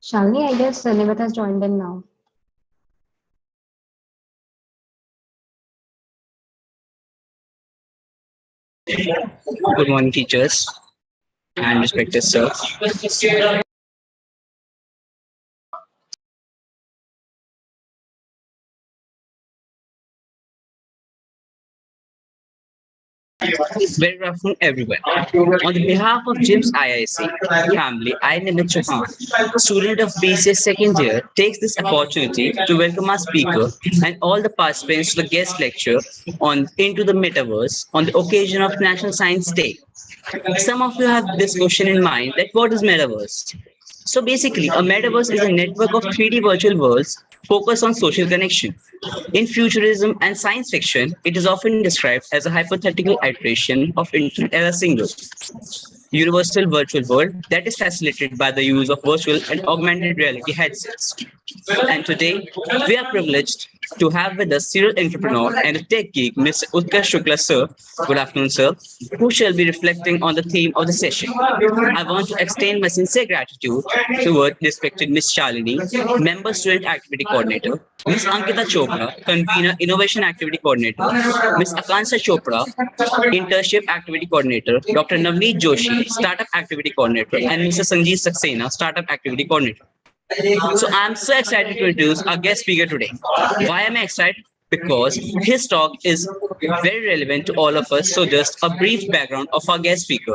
Shalini, I guess Nivet has joined in now. Good morning, teachers and respected sir. Very good afternoon, everyone. On the behalf of Jim's IIC family, I, Nimit Chauhan, student of BCS second year, takes this opportunity to welcome our speaker and all the participants to the guest lecture on Into the Metaverse on the occasion of National Science Day. Some of you have this question in mind that what is Metaverse? So basically, a metaverse is a network of 3D virtual worlds focused on social connection. In futurism and science fiction, it is often described as a hypothetical iteration of Internet as a single, universal virtual world that is facilitated by the use of virtual and augmented reality headsets. And today, we are privileged to have with us serial entrepreneur and a tech geek, Mr. Utkarsh Shukla, sir. Good afternoon, sir. Who shall be reflecting on the theme of the session. I want to extend my sincere gratitude toward respected Ms. Shalini, Member Student Activity Coordinator, Ms. Ankita Chopra, Convener Innovation Activity Coordinator, Ms. Akansha Chopra, Internship Activity Coordinator, Dr. Navneet Joshi, Startup Activity Coordinator, and Mr. Sanjeev Saxena, Startup Activity Coordinator. So I'm so excited to introduce our guest speaker today. Why am I excited? Because his talk is very relevant to all of us. So just a brief background of our guest speaker.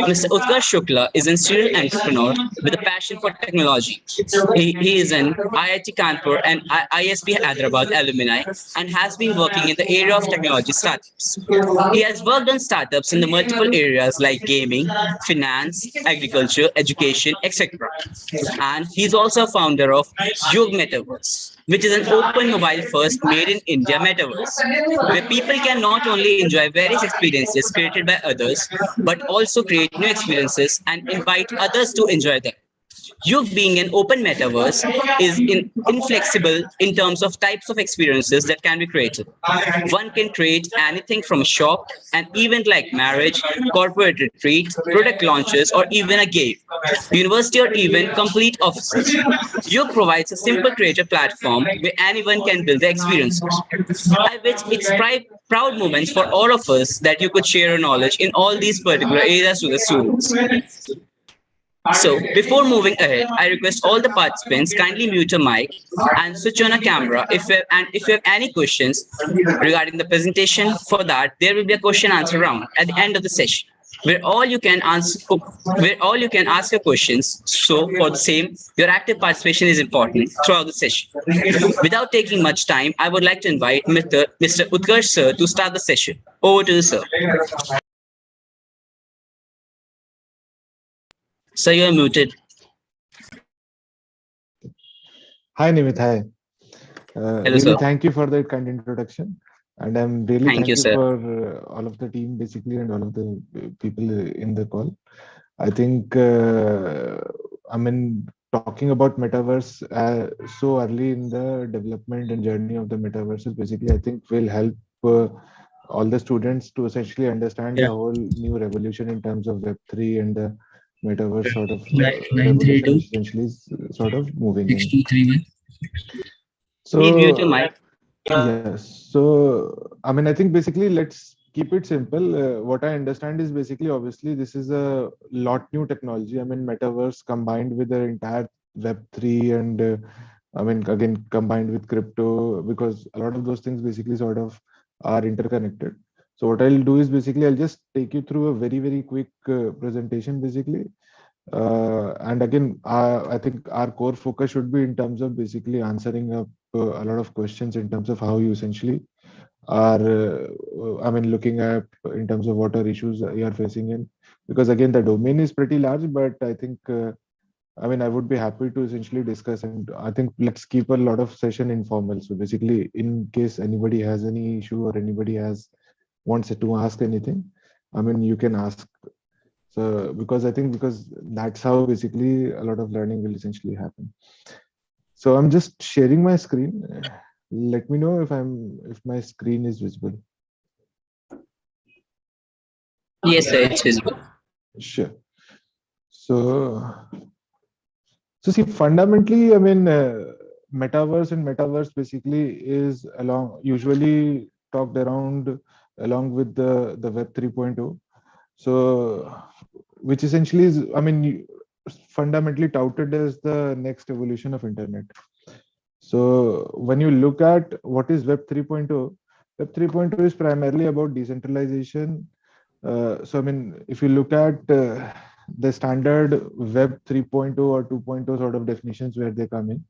Mr. Utkarsh Shukla is a serial entrepreneur with a passion for technology. He is an IIT Kanpur and ISB Hyderabad alumni and has been working in the area of technology startups. He has worked on startups in the multiple areas like gaming, finance, agriculture, education, etc. And he's also a founder of Yog Metaverse, which is an open mobile first made in India metaverse, where people can not only enjoy various experiences created by others, but also create new experiences and invite others to enjoy them. Youth being an open metaverse is inflexible in terms of types of experiences that can be created. One can create anything from a shop, an event like marriage, corporate retreat, product launches, or even a game, university, or even complete offices. Youth provides a simple creator platform where anyone can build the experiences. I wish it's proud moments for all of us that you could share your knowledge in all these particular areas to the students. So, before moving ahead, I request all the participants kindly mute your mic and switch on a camera if you have any questions regarding the presentation. For that, there will be a question answer round at the end of the session where all you can ask your questions. So, for the same, your active participation is important throughout the session. Without taking much time, I would like to invite Mr. Utkarsh sir to start the session. Over to you, sir. Sir, you are muted. Hi, Nimit. Hi. Hello, Really, sir. thank you for that kind introduction. And I'm really Thank you, thank you sir. for all of the team, basically, and all of the people in the call. I think, I mean, talking about metaverse so early in the development and journey of the metaverse is basically, I think, will help uh, all the students to essentially understand Yeah. the whole new revolution in terms of Web3 and the metaverse sort of Nine three revolution, two which essentially is sort of moving six in. two three one. Please mute your So, mic. yes. So, I mean, I think basically let's keep it simple. What I understand is basically, obviously, this is a lot new technology. I mean, metaverse combined with the entire Web3 and I mean, again, combined with crypto, because a lot of those things basically sort of are interconnected. So what I'll do is basically I'll just take you through a very, very quick presentation, basically. And again, I think our core focus should be in terms of basically answering up a lot of questions in terms of how you essentially are, I mean, looking at in terms of what are issues you are facing in. Because again, the domain is pretty large, but I think, I mean, I would be happy to essentially discuss. And I think let's keep a lot of session informal. So basically, in case anybody has any issue or anybody has wants to ask anything, I mean, you can ask. So because I think because that's how basically a lot of learning will essentially happen. So I'm just sharing my screen. Let me know if my screen is visible. Yes, sir, it's visible. Sure. So So see, fundamentally, I mean, metaverse and metaverse basically is along usually talked around along with the Web 3.0. So, which essentially is, I mean, fundamentally touted as the next evolution of internet. So when you look at what is Web 3.0, Web 3.0 is primarily about decentralization. So I mean, if you look at the standard Web 3.0 or 2.0 sort of definitions where they come in.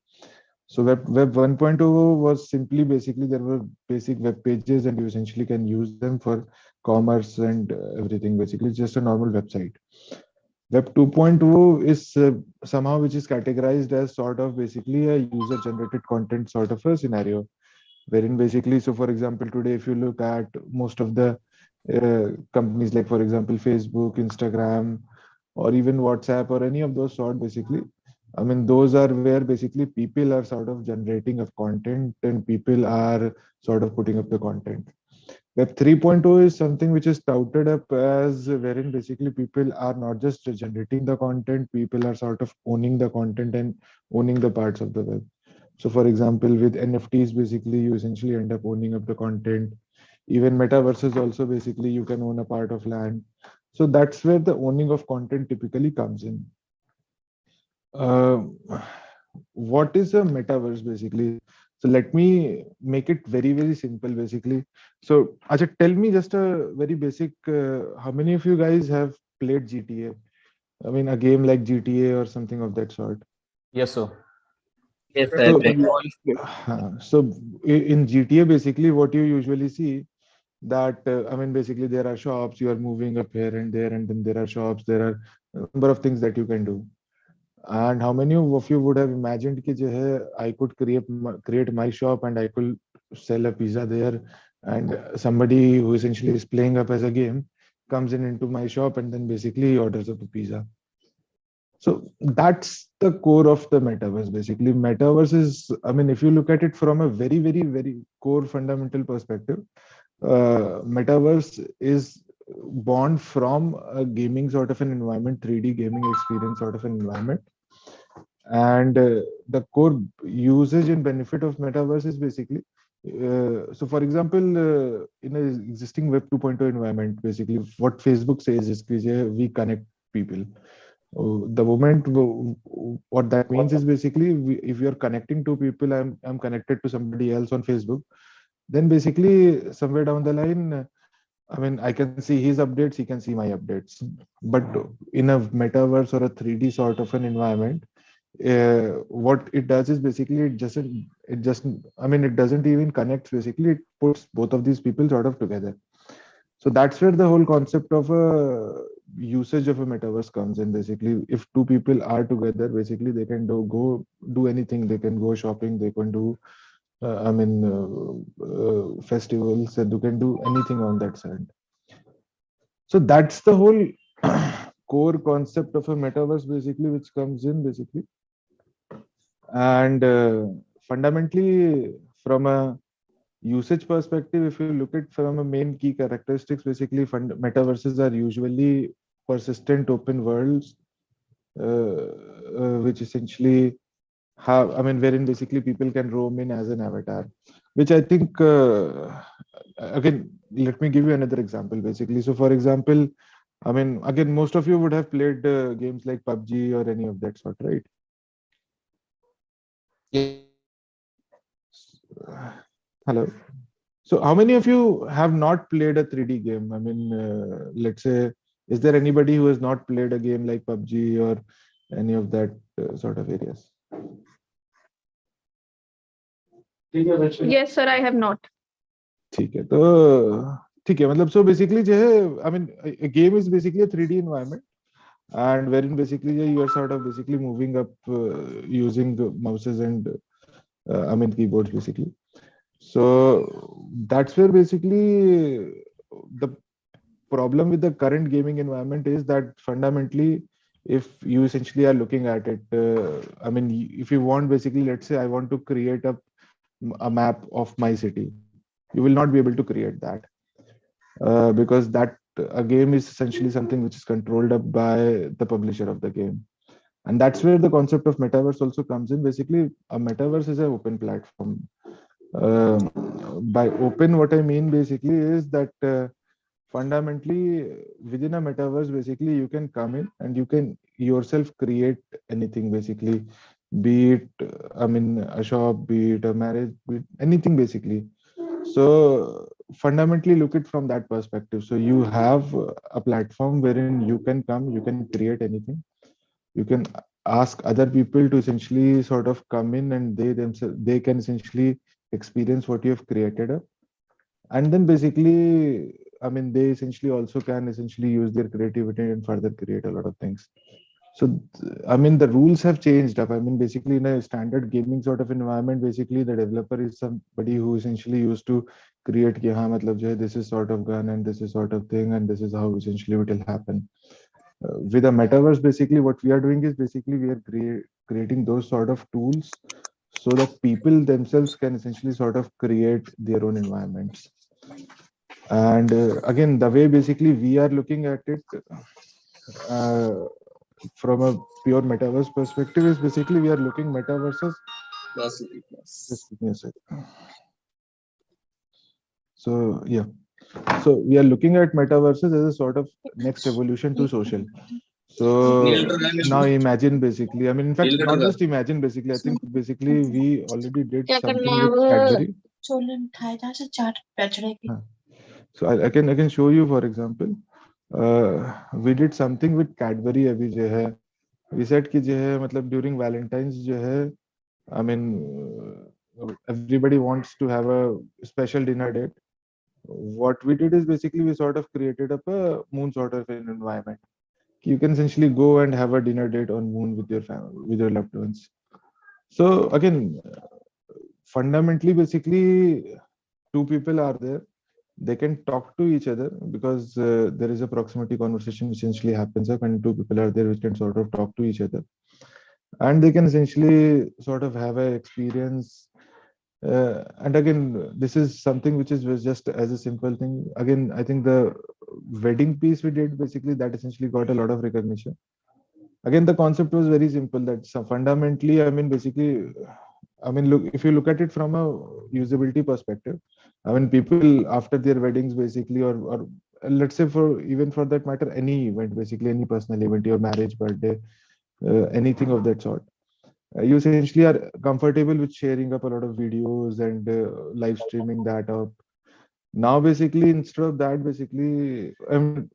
So Web 1.0 was simply basically there were basic web pages and you essentially can use them for commerce and everything. Basically, it's just a normal website. Web 2.0 is somehow which is categorized as sort of basically a user generated content sort of a scenario, wherein basically, so for example, today, if you look at most of the companies like, for example, Facebook, Instagram, or even WhatsApp or any of those sort, basically, I mean, those are where basically people are sort of generating of content and people are sort of putting up the content. Web 3.0 is something which is touted up as wherein basically people are not just generating the content, people are sort of owning the content and owning the parts of the web. So, for example, with NFTs, basically, you essentially end up owning up the content. Even metaverses also, basically, you can own a part of land. So that's where the owning of content typically comes in. Uh, what is a metaverse basically? So let me make it very, very simple basically. So Acha, tell me just a very basic, how many of you guys have played GTA? I mean, a game like GTA or something of that sort. Yes, sir. Yes, So, sir. We all play. so in GTA, basically what you usually see that, I mean, basically there are shops, you are moving up here and there, and then there are shops, there are a number of things that you can do. And how many of you would have imagined कि जो है, I could create my shop and I could sell a pizza there, and somebody who essentially is playing up as a game comes in into my shop and then basically orders up a pizza. So that's the core of the metaverse. Basically, metaverse is, I mean, if you look at it from a very, very, very core fundamental perspective, metaverse is born from a gaming sort of an environment, 3D gaming experience sort of an environment. And the core usage and benefit of metaverse is basically, so for example, in an existing Web 2.0 environment, basically what Facebook says is कि we connect people. The moment what that means is basically if you're connecting to people, I'm connected to somebody else on Facebook, then basically somewhere down the line, I mean, I can see his updates, he can see my updates. But in a metaverse or a 3D sort of an environment, what it does is basically it just I mean, it doesn't even connect. Basically, it puts both of these people sort of together. So that's where the whole concept of a usage of a metaverse comes in. Basically, if two people are together, basically they can go do anything. They can go shopping. They can do, festivals, and they can do anything on that side. So that's the whole core concept of a metaverse, basically, which comes in basically. And fundamentally, from a usage perspective, if you look at from a main key characteristics, basically metaverses are usually persistent open worlds, which essentially have, I mean, wherein basically people can roam in as an avatar, which I think, again, let me give you another example basically. So for example, I mean, again, most of you would have played games like PUBG or any of that sort, right? Hello. So how many of you have not played a 3D game? I mean, let's say, is there anybody who has not played a game like PUBG or any of that sort of areas? Yes, sir, I have not. ठीक है तो ठीक है मतलब so basically जो है I mean a game is basically a 3D environment and wherein basically you are sort of basically moving up using the mouses and I mean keyboards basically. So that's where basically the problem with the current gaming environment is that fundamentally, if you essentially are looking at it, I mean, if you want basically, let's say I want to create a map of my city, you will not be able to create that because that a game is essentially something which is controlled up by the publisher of the game. And that's where the concept of metaverse also comes in. Basically, a metaverse is an open platform. By open, what I mean basically is that fundamentally within a metaverse, basically you can come in and you can yourself create anything, basically, be it a shop, be it a marriage, be it anything, basically. So fundamentally look it from that perspective. So you have a platform wherein you can come, you can create anything. You can ask other people to essentially sort of come in, and they themselves, they can essentially experience what you have created up. And then basically, they essentially also can essentially use their creativity and further create a lot of things. So the rules have changed up. Basically in a standard gaming sort of environment, basically the developer is somebody who essentially used to create ki, हाँ, मतलब जो है, this is sort of gun and this is sort of thing and this is how essentially it will happen. With a metaverse, basically what we are doing is basically we are creating those sort of tools so that people themselves can essentially sort of create their own environments. And again, the way basically we are looking at it uh, from a pure metaverse perspective is basically we are looking metaverses. Just give me a sec. So yeah, so we are looking at metaverses as a sort of next evolution to social. So now imagine basically, in fact, not just imagine basically, I think basically we already did something with Cadbury. Huh. So I can show you, for example, we did something with Cadbury अभी जो है, we said कि जो है मतलब during Valentine's जो है, I mean everybody wants to have a special dinner date. What we did is basically we sort of created up a moon sort of an environment. You can essentially go and have a dinner date on moon with your family, with your loved ones. So again, fundamentally, basically, two people are there. They can talk to each other because there is a proximity conversation which essentially happens up, and two people are there which can sort of talk to each other, and they can essentially sort of have an experience. And again, this is something which is was just as a simple thing. Again, I think the wedding piece we did basically that essentially got a lot of recognition. Again, the concept was very simple. That fundamentally, basically, look, if you look at it from a usability perspective, people after their weddings, basically, or let's say for even for that matter, any event, basically any personal event, your marriage, birthday, anything of that sort, you essentially are comfortable with sharing up a lot of videos and live streaming that up. Now basically instead of that, basically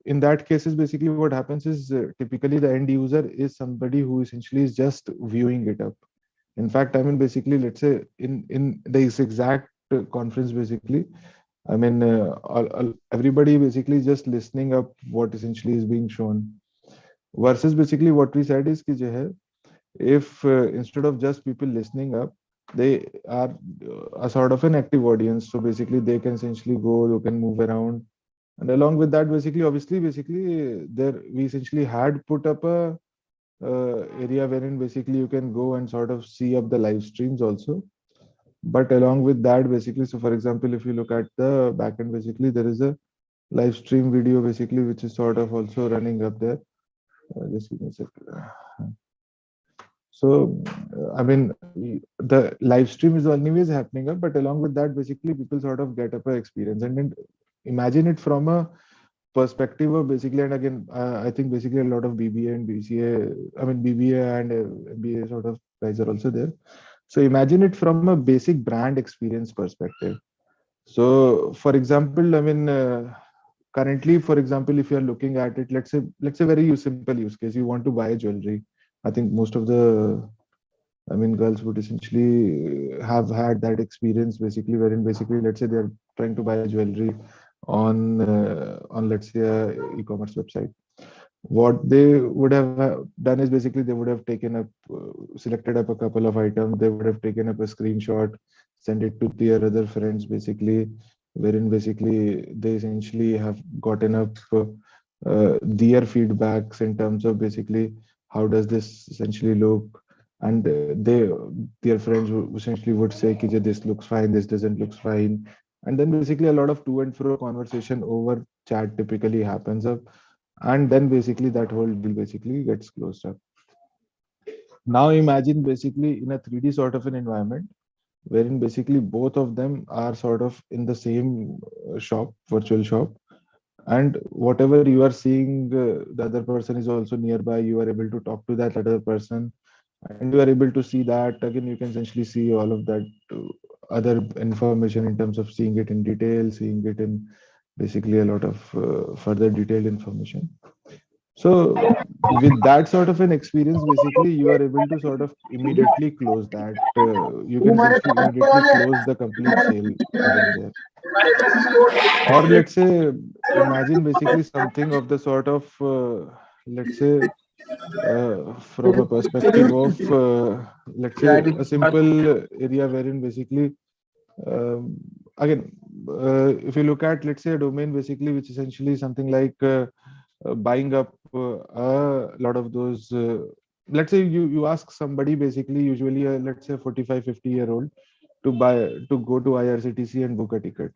in that cases, basically what happens is typically the end user is somebody who essentially is just viewing it up. In fact, basically, let's say in this exact conference, basically, everybody basically just listening up what essentially is being shown, versus basically what we said is ki jo hai, if instead of just people listening up, they are a sort of an active audience. So basically they can essentially go, they can move around, and along with that, basically, obviously, basically there we essentially had put up a area wherein basically you can go and sort of see up the live streams also. But along with that, basically, so for example, if you look at the backend, basically there is a live stream video basically which is sort of also running up there. Just give me a second. So, the live stream is anyways happening up, but along with that, basically people sort of get up a experience, and then imagine it from a perspective of basically, and again, I think basically a lot of BBA and BCA, BBA and MBA sort of guys are also there. So imagine it from a basic brand experience perspective. So, for example, currently, for example, if you are looking at it, let's say very simple use case, you want to buy jewelry. I think most of the girls would essentially have had that experience basically, wherein basically, let's say they're trying to buy jewelry on let's say a e-commerce website. What they would have done is basically they would have taken up, selected up a couple of items. They would have taken up a screenshot, send it to their other friends, basically, wherein basically they essentially have gotten up their feedbacks in terms of basically how does this essentially look, and their friends essentially would say, "Ki, this looks fine, this doesn't looks fine," and then basically a lot of to and fro conversation over chat typically happens up, and then basically that whole deal basically gets closed up. Now imagine basically in a 3D sort of an environment wherein basically both of them are sort of in the same shop, virtual shop, and whatever you are seeing, the other person is also nearby. You are able to talk to that other person, and you are able to see that again. You can essentially see all of that other information in terms of seeing it in detail, seeing it in basically a lot of further detailed information. So with that sort of an experience, basically you are able to sort of immediately close that. You can essentially immediately close the complete sale over in there. Or let's say, imagine basically something of the sort of, let's say, from a perspective of, let's say, a simple area wherein basically, um, again, if you look at, let's say, a domain basically, which essentially something like buying up a lot of those. Let's say you ask somebody basically, usually, let's say, 45, 50-year old to go to IRCTC and book a ticket.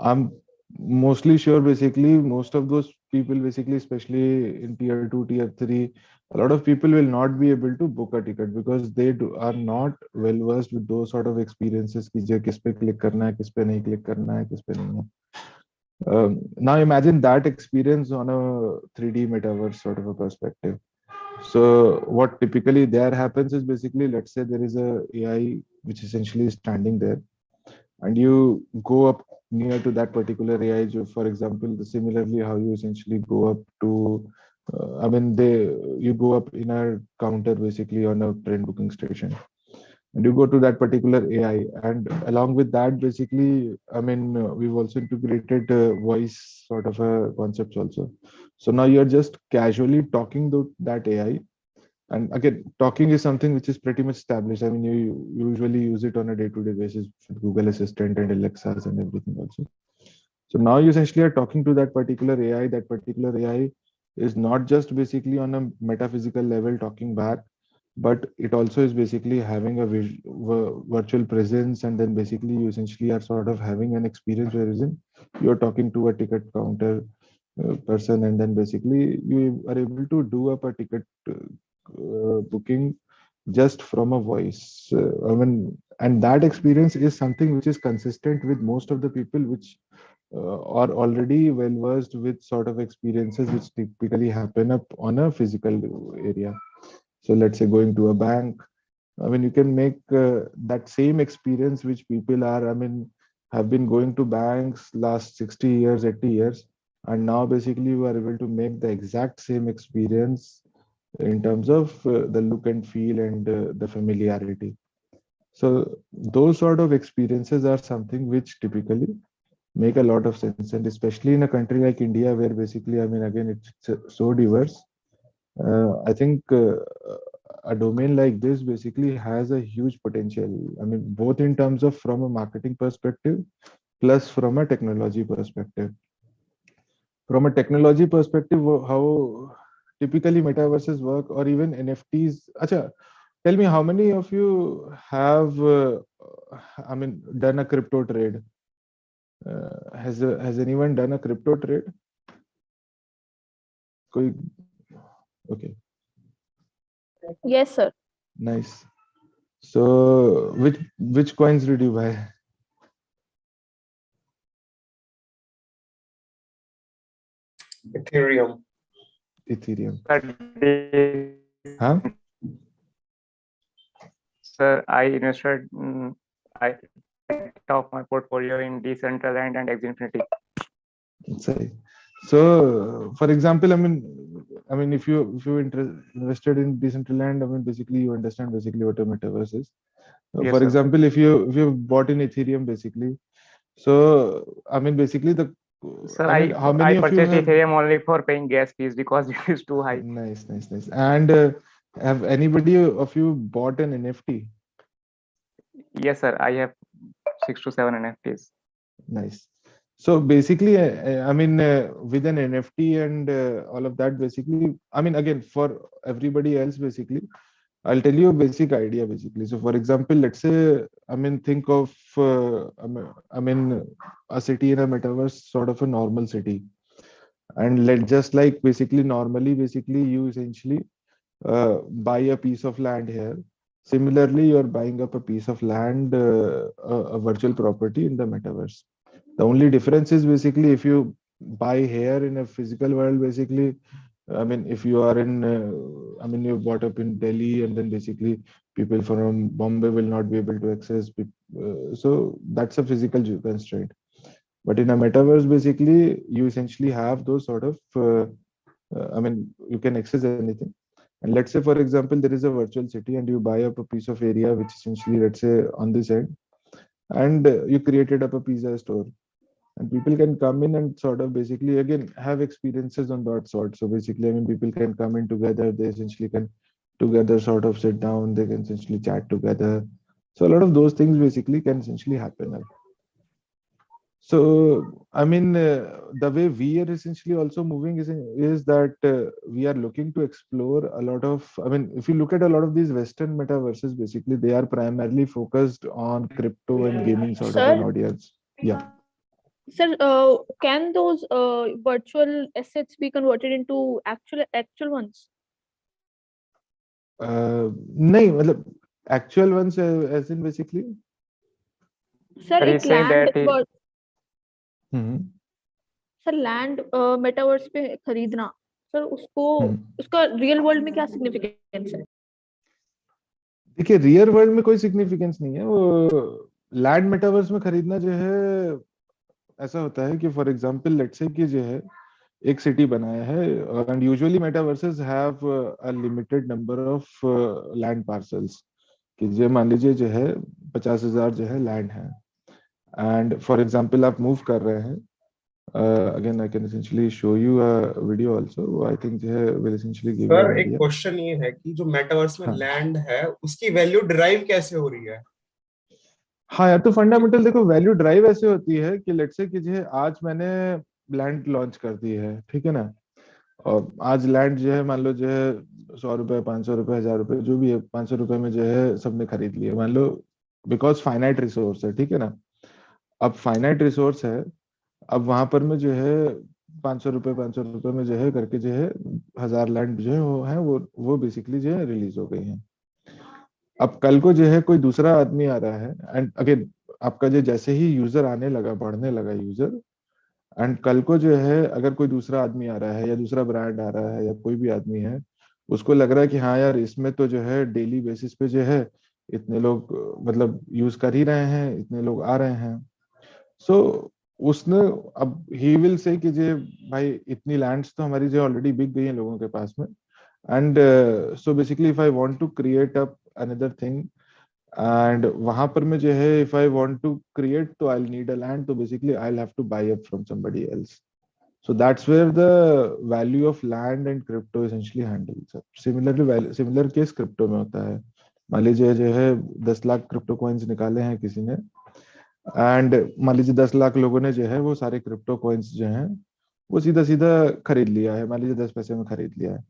I'm mostly sure basically most of those people basically, especially in tier 2, tier 3, a lot of people will not be able to book a ticket because are not well versed with those sort of experiences कि जो किस पे click करना है, किस पे नहीं click करना है, किस पे नहीं है. Now imagine that experience on a 3D metaverse sort of a perspective. So what typically there happens is basically, let's say there is a AI which essentially is standing there, and you go up near to that particular AI. For example, similarly, how you essentially go up to, I mean, you go up in a counter basically on a train booking station, and you go to that particular AI, and along with that, basically, I mean, we've also integrated voice sort of a concepts also. So now you're just casually talking to that AI, and again, talking is something which is pretty much established. I mean, you usually use it on a day-to-day basis with Google Assistant and Alexas and everything also. So now you essentially are talking to that particular AI. That particular AI is not just basically on a metaphysical level talking back, but it also is basically having a virtual presence, and then basically you essentially are sort of having an experience where you're talking to a ticket counter person, and then basically you are able to do up a ticket booking just from a voice. I mean, and that experience is something which is consistent with most of the people which are already well versed with sort of experiences which typically happen up on a physical area. So let's say going to a bank. I mean, you can make that same experience which people are, I mean, have been going to banks last 60 years, 80 years, and now basically you are able to make the exact same experience in terms of the look and feel and the familiarity. So those sort of experiences are something which typically make a lot of sense, and especially in a country like India, where basically, I mean, again, it's so diverse. I think a domain like this basically has a huge potential. I mean, both in terms of from a marketing perspective, plus from a technology perspective. From a technology perspective, how typically metaverses work, or even NFTs. Acha, tell me, how many of you have, I mean, done a crypto trade? Has anyone done a crypto trade? Okay, Yes, sir. nice. So, which coins did you buy? Ethereum. Ethereum. Huh? Sir, I invested I of my portfolio in Decentraland and X Infinity. Sorry. So, for example, I mean, if you invested in Decentraland, I mean, basically you understand basically what a metaverse is. Yes, For sir. example, if you bought in Ethereum, basically, so I mean, basically Sir, I mean, how many I of you purchased have? Ethereum only for paying gas fees because it is too high. Nice, nice, nice. And have anybody of you bought an NFT? Yes, sir. I have 6 to 7 NFTs. Nice. So basically, I mean, with an NFT and all of that, basically, I mean, again, for everybody else, basically, I'll tell you a basic idea, basically. So, for example, let's say, I mean, think of, I mean, a city in a metaverse, sort of a normal city. And let just like basically, normally, basically, you essentially buy a piece of land here. Similarly, you're buying up a piece of land, a virtual property in the metaverse. The only difference is basically if you buy here in a physical world, basically, I mean, if you are in, I mean, you're brought up in Delhi, and then basically people from Bombay will not be able to access. So that's a physical constraint. But in a metaverse, basically, you essentially have those sort of, I mean, you can access anything. And let's say, for example, there is a virtual city and you buy up a piece of area, which essentially, let's say, on this end, and you created up a pizza store. And people can come in and sort of basically, again, have experiences on that sort. So basically, I mean, people can come in together, they essentially can together sort of sit down, they can essentially chat together. So a lot of those things basically can essentially happen. So, I mean, the way we are essentially also moving is that we are looking to explore a lot of, I mean, if you look at a lot of these Western metaverses, basically, they are primarily focused on crypto and gaming sort of an Sir, audience. Yeah. sir, can those virtual assets be converted into actual ones? नहीं मतलब actual ones as in basically. Sir, Sir, एक he's saying land that he, sir land metaverse पे खरीदना sir उसको हम्म उसका real world में क्या significance है? देखिए रियल वर्ल्ड में कोई सिग्निफिकेंस नहीं है वो लैंड मेटावर्स में खरीदना जो है ऐसा होता है कि फॉर एग्जांपल लेट्स से कि जो है एक सिटी बनाया है and usually metaverses have a limited number of land parcels कि जो मान लीजिए जो है 50,000 जो है लैंड है एंड फॉर एग्जांपल आप मूव कर रहे हैं again I can essentially show you a video also I think जो है will essentially give you an sir एक आइडिया क्वेश्चन ये है कि जो मेटावर्स में हाँ लैंड है उसकी वैल्यू डिराइव कैसे हो रही है? हाँ यार तो फंडामेंटल देखो वैल्यू ड्राइव ऐसे होती है कि लेट्स से कि जो है आज मैंने लैंड लॉन्च कर दी है ठीक है ना और आज लैंड जो है मान लो जो है 100 रुपए 500 रुपए 1000 रुपए जो भी है 500 रुपए में जो है सबने खरीद लिया मान लो बिकॉज फाइनाइट रिसोर्स है ठीक है ना अब फाइनाइट रिसोर्स है अब वहां पर में जो है 500 रुपए में जो है करके जो है 1000 लैंड जो है वो बेसिकली जो है रिलीज हो गई है अब कल को जो है कोई दूसरा आदमी आ रहा है एंड अगेन आपका जो जैसे ही यूजर आने लगा बढ़ने लगा यूजर एंड कल को जो है अगर कोई दूसरा आदमी आ रहा है या दूसरा ब्रांड आ रहा है या कोई भी आदमी है उसको लग रहा है कि हाँ यार इसमें तो जो है डेली बेसिस पे जो है इतने लोग मतलब यूज कर ही रहे हैं इतने लोग आ रहे हैं सो उसने अब ही विल से कि जो भाई इतनी लैंड्स तो हमारी जो ऑलरेडी बिक गई हैं लोगों के पास में and so basically if I want to create up another thing and वहां पर मैं जो है if I want to create तो आई नीड अ लैंड तो basically I have to buy up from somebody else so that's where the value of land and crypto essentially handles similar case crypto में होता है मान लीजिए जो है 10 lakh crypto coins निकाले हैं किसी ने एंड मान लीजिए 10 लाख लोगों ने जो है वो सारे क्रिप्टो कॉइन्स जो हैं वो सीधा सीधा खरीद लिया है मान लीजिए 10 पैसे में खरीद लिया है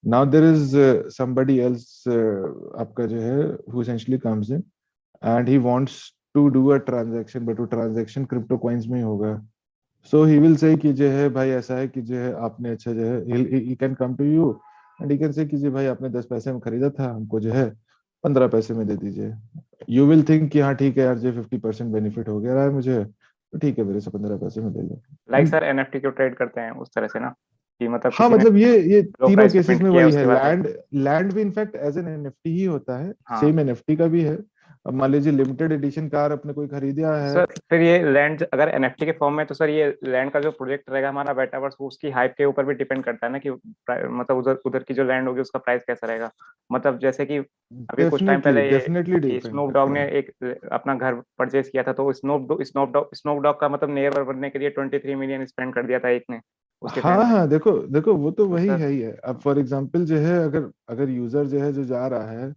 now there is somebody else आपका जो है who essentially comes in and he wants to do a transaction but वो ट्रांजेक्शन क्रिप्टो कॉइन्स में ही होगा सो ही विल से कि जो है भाई ऐसा है कि जो है आपने अच्छा जो है he can come to you and he can say कि जो भाई आपने 10 पैसे में खरीदा था हमको जो है 15 पैसे में दे दीजिए यू विल थिंक कि हाँ ठीक है यार जो 50% बेनिफिट हो गया है मुझे तो ठीक है मेरे से 15 पैसे में दे लो लाइक सर एनएफटी को ट्रेड करते हैं उस तरह से ना कि मतलब हाँ किसी ने मतलब ये लो तीनों प्राइस केसेस पेमेंट में किया वही है उसके बाद लैंड भी इनफैक्ट एज एन एनएफटी ही होता है हाँ सेम एनएफटी का भी है अब मान लीजिए लिमिटेड एडिशन कार अपने कोई खरीदा है सर फिर ये लैंड अगर एनएफटी के फॉर्म में तो सर ये लैंड का जो प्रोजेक्ट रहेगा हमारा मेटावर्स उसकी हाइप के ऊपर भी डिपेंड करता है ना कि मतलब उधर उधर की जो लैंड होगी उसका प्राइस कैसा रहेगा मतलब जैसे कि अभी कुछ टाइम डेफिनेटली पहले डेफिनेटली ये डिपेंड स्नूप डॉग करता ने है एक अपना घर परचेज किया था तो स्नूप डॉग का मतलब नेबर बनने के लिए 23 मिलियन स्पेंड कर दिया था एक ने उसके फैन हाँ ने हाँ देखो देखो वो तो तो वही सर है ही है अब फॉर एग्जांपल जो है अगर अगर यूजर जो है जो जा रहा है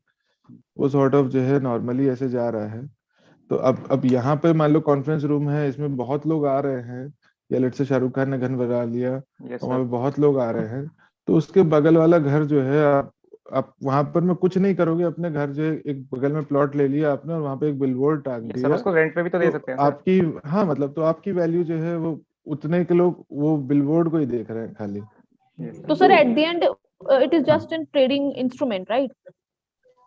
वो सॉर्ट ऑफ जो है नॉर्मली ऐसे जा रहा है तो अब यहाँ पे मान लो कॉन्फ्रेंस रूम है इसमें बहुत लोग आ रहे हैं या लेट से शाहरुख खान ने घर बना लिया यस और वहाँ सर पे बहुत लोग आ रहे हैं तो उसके बगल वाला घर जो है आप वहां पर में कुछ नहीं करोगे अपने घर जो है एक बगल में प्लॉट ले लिया आपने और वहां पे एक बिलबोर्ड टांग यस सर दिया उसको रेंट पे भी तो तो दे सकते हैं सर आपकी हाँ मतलब तो आपकी वैल्यू जो है वो उतने के लोग वो बिलबोर्ड को ही देख रहे हैं खाली यस तो सर सर तो at the end It is just a trading instrument, right?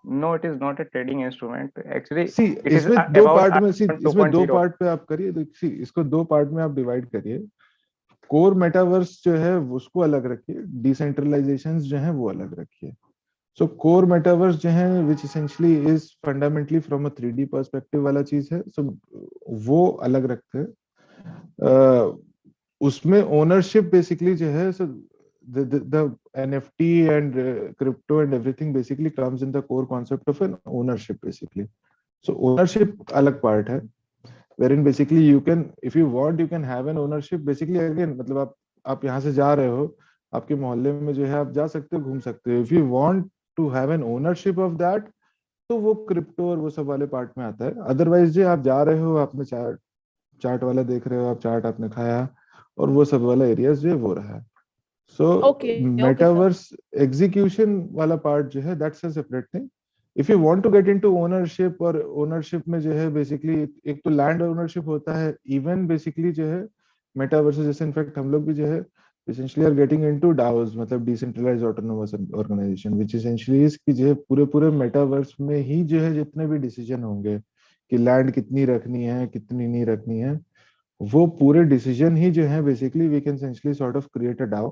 No, it is not a trading instrument. Actually, see it is इसमें दो about पार्ट में सी iPhone इसमें दो 2.0. पार्ट पे आप करिए सी इसको दो पार्ट में आप डिवाइड करिए। कोर मेटावर्स जो है उसको अलग रखिए, डिसेंट्रलाइजेशंस जो है वो अलग रखिए। सो कोर मेटावर्स जो है which essentially is fundamentally from a 3D perspective वाला चीज है, सो वो अलग रखते हैं। उसमें ओनरशिप बेसिकली जो है, सो the NFT and crypto and everything basically comes in the core concept of an ownership basically. So ownership अलग part है, wherein basically you can, if you want, you can have an ownership basically again, मतलब आप यहाँ से जा रहे हो, आपके मोहल्ले में जो है आप जा सकते हो, घूम सकते हो। if you want to have an ownership of that, तो वो क्रिप्टो और वो सब वाले पार्ट में आता है। अदरवाइज जो आप जा रहे हो, आपने चार्ट चार्ट वाला देख रहे हो, आप चार्ट आपने खाया और वो सब वाला एरियाज जो है वो रहा है। So Okay, okay, sir. Metaverse execution वाला पार्ट जो है that's a separate thing. If you want to get into ownership, और ओनरशिप में जो है बेसिकली एक तो लैंड ओनरशिप होता है, इवन बेसिकली जो है मेटावर्स जैसे, इनफैक्ट हम लोग भी जो है essentially are getting into DAOs, मतलब decentralised autonomous organisation, which essentially is कि जो है पूरे पूरे मेटावर्स में ही जो है जितने भी डिसीजन होंगे कि लैंड कितनी रखनी है कितनी नहीं रखनी है, वो पूरे डिसीजन ही जो है basically we can essentially sort of create a DAO।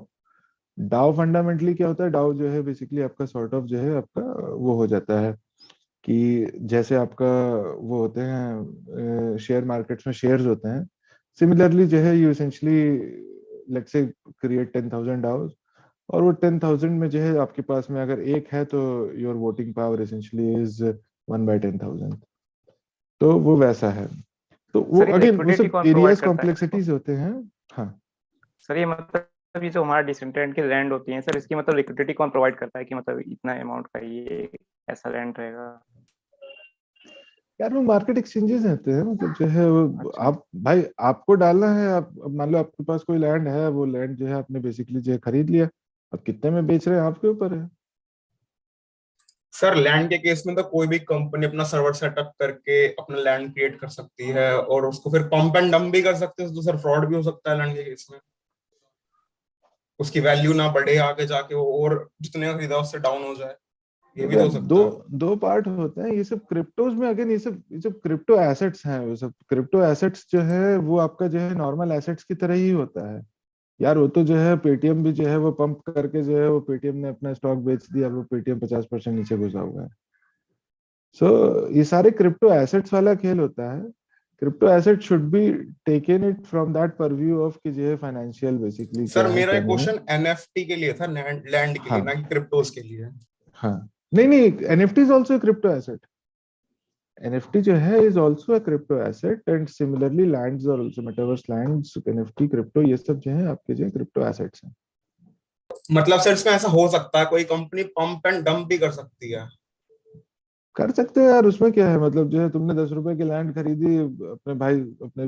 DAO fundamentally क्या होता है, डाउ जो है बेसिकली आपका सॉर्ट ऑफ जो है आपका वो हो जाता है कि जैसे आपका वो होते हैं शेयर मार्केट्स में शेयर्स होते हैं, सिमिलरली जो है you essentially let's say create 10,000 डाउस, और वो 10,000 में जो है आपके पास में अगर एक है तो your voting power essentially is 1/10,000। तो वो वैसा है। तो वो सर ये अगेन वो लिक्विडिटी सब कौन प्रोवाइड एरियाज करता है इसको? कॉम्प्लेक्सिटीज होते हैं। हाँ सर ये मतलब ये जो हमारा डिसेंट्रलाइज्ड की लैंड होती है सर, इसकी मतलब लिक्विडिटी कौन प्रोवाइड करता है कि मतलब इतना अमाउंट का ये ऐसा लैंड रहेगा? यार वो मार्केट एक्सचेंजेस रहते हैं, मतलब जो है वो अच्छा, आप भाई आपको डालना है, आप अब मान लो आपके पास कोई लैंड है, वो लैंड जो है आपने बेसिकली जो है खरीद लिया, अब कितने में बेच रहे हैं आपके ऊपर है। सर लैंड के केस में तो कोई भी कंपनी अपना सर्वर सेटअप करके अपना लैंड क्रिएट कर सकती है और उसको फिर पंप एंड डंप भी कर सकते हैं, तो सर फ्रॉड भी हो सकता है लैंड के केस में। उसकी वैल्यू ना बढ़े आगे जाके वो, और जितने का खरीदा उससे डाउन हो जाए, ये भी देखो तो यार हो दो सकता है। दो पार्ट होते हैं ये सब क्रिप्टोज में। अगेन ये सब क्रिप्टो एसेट्स हैं, वो सब क्रिप्टो एसेट्स जो है वो आपका जो है नॉर्मल एसेट्स की तरह ही होता है यार। वो तो जो है पेटीएम भी जो है वो पंप करके जो है वो पेटीएम ने अपना स्टॉक बेच दिया, वो पेटीएम 50% नीचे घुसा हुआ है। सो ये सारे क्रिप्टो एसेट्स वाला खेल होता है। Crypto asset should be taken it from that purview of कि जो है फाइनेंशियल बेसिकली सर क्या है मेरा क्या एक नहीं है। क्वेश्चन एनएफटी के लिए था, लैंड के लिए, हाँ ना कि क्रिप्टोज के लिए। हाँ, नहीं नहीं, NFT is also crypto asset. NFT जो है is also a crypto asset, and similarly lands are also metaverse lands, NFT, crypto, ये सब जो है आपके जो क्रिप्टो एसेट्स हैं। मतलब सर इसमें ऐसा हो सकता है कोई कंपनी पंप एंड डंप भी कर सकती है? कर सकते हो यार, उसमें क्या है, मतलब जो है तुमने 10 रुपए की लैंड खरीदी, अपने भाई अपने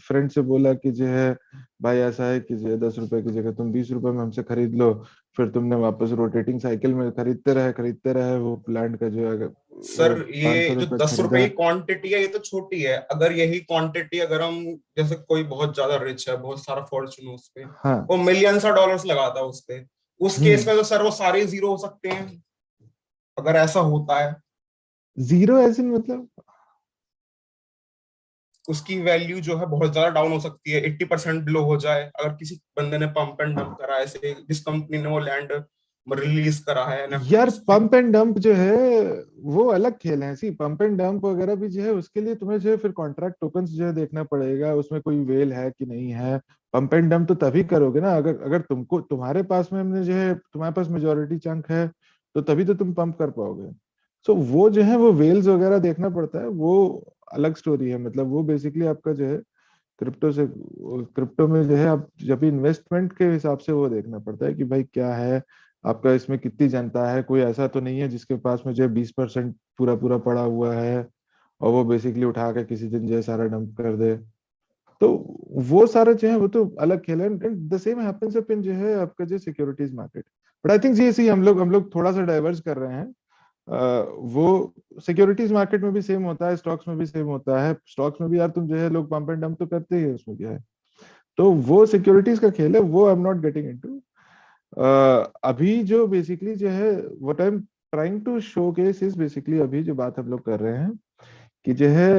फ्रेंड से बोला कि जो है भाई ऐसा है कि जो है 10 रुपए की जगह तुम 20 रुपए में हमसे खरीद लो, फिर तुमने वापस रोटेटिंग साइकिल में खरीदते रहे वो लैंड का जो है सर वो पाँच ये सौ जो रुपए 10 रुपए खरीदा। की क्वांटिटी है ये तो छोटी है, अगर यही क्वांटिटी अगर हम, जैसे कोई बहुत ज्यादा रिच है, बहुत सारा फॉर्चून है उस पे, हाँ। वो मिलियंस ऑफ डॉलर्स लगाता है उस पे, उस केस हम्म। में तो सर वो सारे जीरो हो सकते हैं अगर ऐसा होता है। जीरो एज इन मतलब? उसकी वैल्यू जो है बहुत ज्यादा डाउन हो सकती है, 80% बिलो हो जाए अगर किसी बंदे ने पंप एंड डंप करा है, ऐसे जिस कंपनी ने वो लैंड रिलीज करा है यार एनएफटीज पे। पंप एंड डंप जो है वो अलग खेल है। सी पंप एंड डंप वगैरह भी जो है उसके लिए तुम्हें जो है फिर कॉन्ट्रैक्ट टोकन्स जो है देखना पड़ेगा, उसमें कोई वेल है कि नहीं है। पंप एंड डंप तो तभी करोगे ना अगर अगर तुमको तुम्हारे पास में जो है तुम्हारे पास मेजोरिटी चंक है, तो तभी तो तुम पंप कर पाओगे। सो वो जो है वो वेल्स वगैरह देखना पड़ता है, वो अलग स्टोरी है। मतलब वो बेसिकली आपका जो है क्रिप्टो से, क्रिप्टो में जो है आप जब भी इन्वेस्टमेंट के हिसाब से वो देखना पड़ता है कि भाई क्या है आपका, इसमें कितनी जनता है, कोई ऐसा तो नहीं है जिसके पास में जो है 20% पूरा पूरा पड़ा हुआ है और वो बेसिकली उठा के किसी दिन जो है सारा डंप कर दे। तो वो सारा जो है वो तो अलग खेल है। The same happens up in जो है आपका जो securities market. But I think ये सी हम लोग थोड़ा सा डाइवर्ज कर रहे हैं। वो सिक्योरिटीज मार्केट में भी सेम होता है, स्टॉक्स में भी सेम होता है। स्टॉक्स में भी यार तुम जो है लोग पंप एंड डंप तो करते ही है, उसमें क्या है। तो वो सिक्योरिटीज का खेल है, वो I am not getting into. अभी जो बेसिकली जो है what I am trying to showcase is basically अभी जो बात हम लोग कर रहे हैं कि जो है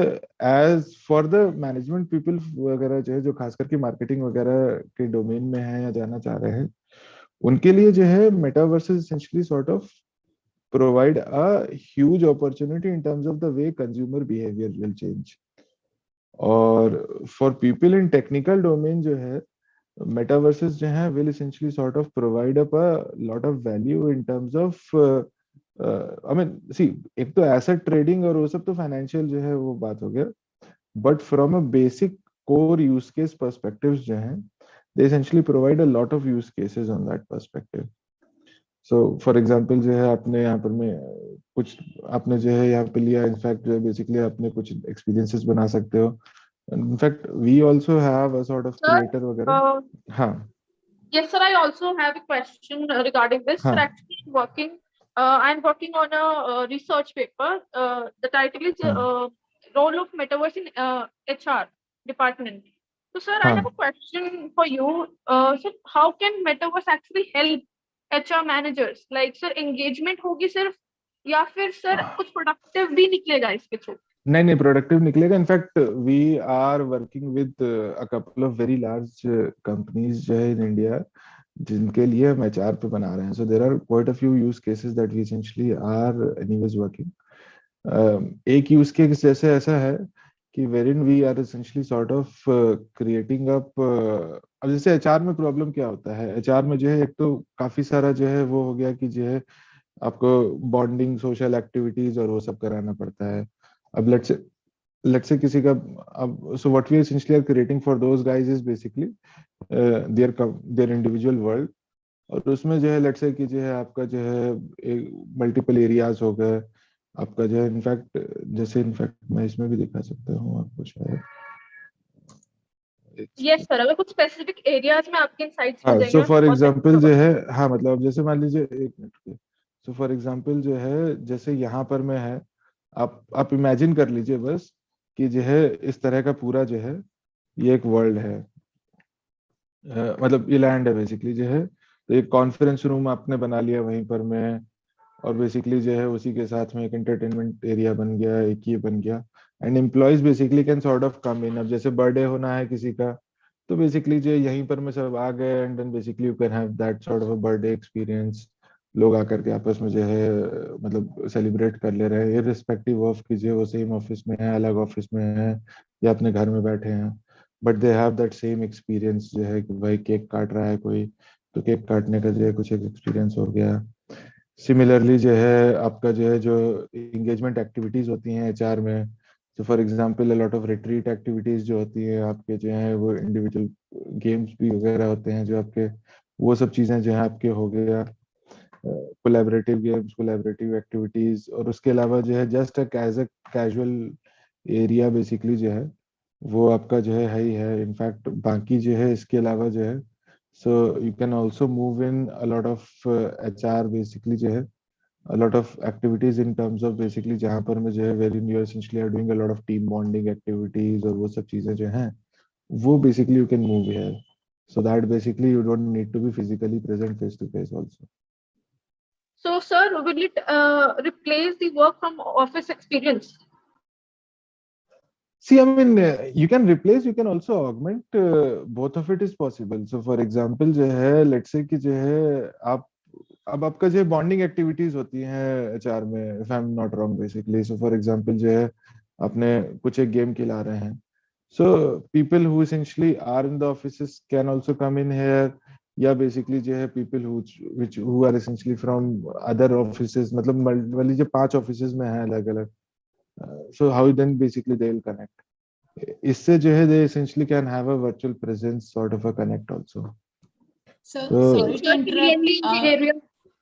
as for the management people वगैरह जो है जो खास करके मार्केटिंग वगैरह के डोमेन में है या जाना चाह रहे हैं, उनके लिए जो है metaverse is essentially sort of provide a huge opportunity in terms of the way consumer behavior will change. और for people in technical domain जो है metaverses जो है will essentially sort of provide up a lot of value in terms of I mean see, एक तो asset trading और वो सब तो financial जो है वो बात हो गया, but from a basic core use case perspectives जो है they essentially provide a lot of use cases on that perspective. So for example जो है आपने यहाँ पर में कुछ आपने जो है यहाँ पे लिया, इनफैक्ट जो है बेसिकली आपने कुछ एक्सपीरियंसेस बना सकते हो, in fact we also have a sort of Sir, creator वगैरह. हाँ yes, sir. I also have a question regarding this. Sir, हाँ actually, I'm working on a research paper. The title is हाँ "Role of Metaverse in HR Department." So, sir, I have a हाँ. question for you. So, how can Metaverse actually help HR managers? Like, sir, engagement होगी सिर्फ या फिर sir कुछ productive भी निकलेगा इसके थ्रू? नहीं नहीं, प्रोडक्टिव निकलेगा. In fact we are working with a couple of very large companies जो है इन इंडिया जिनके लिए हम एचआर पे बना रहे हैं. So there are quite a few use cases that we essentially are anyways working. एक यूज केस जैसे ऐसा है कि wherein we are essentially sort of creating up. अब जैसे एचआर में प्रॉब्लम क्या होता है, एचआर में जो है एक तो काफी सारा जो है वो हो गया कि जो है आपको बॉन्डिंग सोशल एक्टिविटीज और वो सब कराना पड़ता है. अब लेट्स से किसी का, अब so what we essentially are creating for those guys is basically their individual world. और उसमें जो है लेट्स से कि जो है आपका जो है मल्टीपल एरियाज हो गए आपका जो है. इनफैक्ट जैसे इनफैक्ट मैं इसमें भी दिखा सकता हूँ आपको शायद. यस सर, अगर कुछ स्पेसिफिक एरियाज में आपके इनसाइट्स मिल हाँ जाएंगे सो मैं फॉर बहुत एग्जांपल जो हेल्प है, हाँ मतलब अब जैसे मान लीजिए एक मिनट के. सो फॉर एग्जांपल जो है जैसे यहाँ पर मैं है, आप इमेजिन कर लीजिए बस कि जो है इस तरह का पूरा जो है ये एक वर्ल्ड है. मतलब ये लैंड है बेसिकली जो है. तो एक कॉन्फ्रेंस रूम आपने बना लिया वहीं पर में, और बेसिकली जो है उसी के साथ में एक एंटरटेनमेंट एरिया बन गया, एक ये बन गया. And employees basically can sort of come in. अब जैसे बर्थडे होना है किसी का तो बेसिकली जो यहीं पर में सब आ गए and then basically you can have that sort of a birthday experience. लोग आकर के आपस में जो है मतलब सेलिब्रेट कर ले रहे हैं इररिस्पेक्टिव ऑफ कि जो वो सेम ऑफिस में है, अलग ऑफिस में है या अपने घर में बैठे हैं, but they have that same experience जो है कि भाई केक काट रहा है कोई, तो केक काटने का जो है कुछ एक एक्सपीरियंस हो गया. सिमिलरली जो है आपका जो है जो एंगेजमेंट एक्टिविटीज होती हैं एचआर में, तो for example lot of retreat activities जो होती है आपके जो है वो इंडिविजुअल गेम्स भी वगैरह होते हैं जो आपके, वो सब चीजें जो है आपके हो गया कोलैबोरेटिव गेम्स, कोलैबोरेटिव एक्टिविटीज. और उसके अलावा जो है just as a casual area basically जो है वो आपका जो है ही है. इनफैक्ट बाकी जो है इसके अलावा जो है so you can also move in a lot of HR basically जो है a lot of activities in terms of basically जहाँ पर मैं जो है wherein you essentially are doing a lot of team bonding activities और वो सब चीजें जो हैं वो basically you can move here, so that basically you don't need to be physically present face to face also. So, sir, will it replace the work from office experience? See, I mean, you can replace, you can also augment, both of it is possible. So for example जो है let's say कि जो है आप अब आपका जो bonding activities होती हैं एचआर में, if I am not wrong basically. So for example जो है आपने कुछ एक गेम खिला रहे हैं, so people who essentially are in the offices can also come in here, या बेसिकली जो है people who are essentially from other offices, मतलब मान लीजिए 5 ऑफिसेस में है अलग अलग. So how then basically they will connect. इससे जो है they essentially can have a virtual presence sort of a connect also. So So sorry to interrupt. Mainly in the area.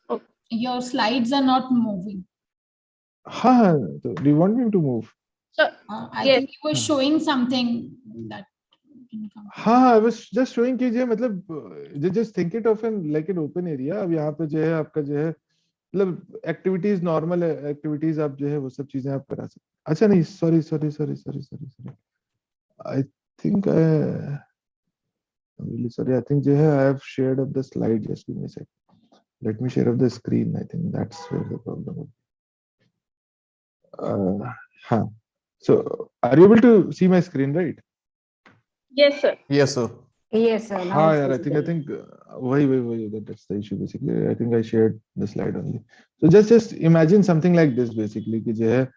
Oh, Your slides are not moving. हाँ, do you want me to move? sir, I yes. think you were showing something that didn't come. हाँ, I was just showing कीजिए, मतलब just think it of an like an open area. अब यहाँ पे जो है आपका जो है मतलब एक्टिविटीज, नॉर्मल एक्टिविटीज आप जो है वो सब चीजें आप करा सकते. अच्छा नहीं, sorry sorry sorry sorry sorry sorry, I think I'm really sorry. I think I have shared up the slide. Just give me a sec. Let me share up the screen. I think that's where the problem is. Huh. So, are you able to see my screen, right? Yes, sir. Yes, sir. Yes, sir. Now हाँ it's यार, I visible. think वही that's the issue basically. I think I shared the slide only. So just imagine something like this basically कि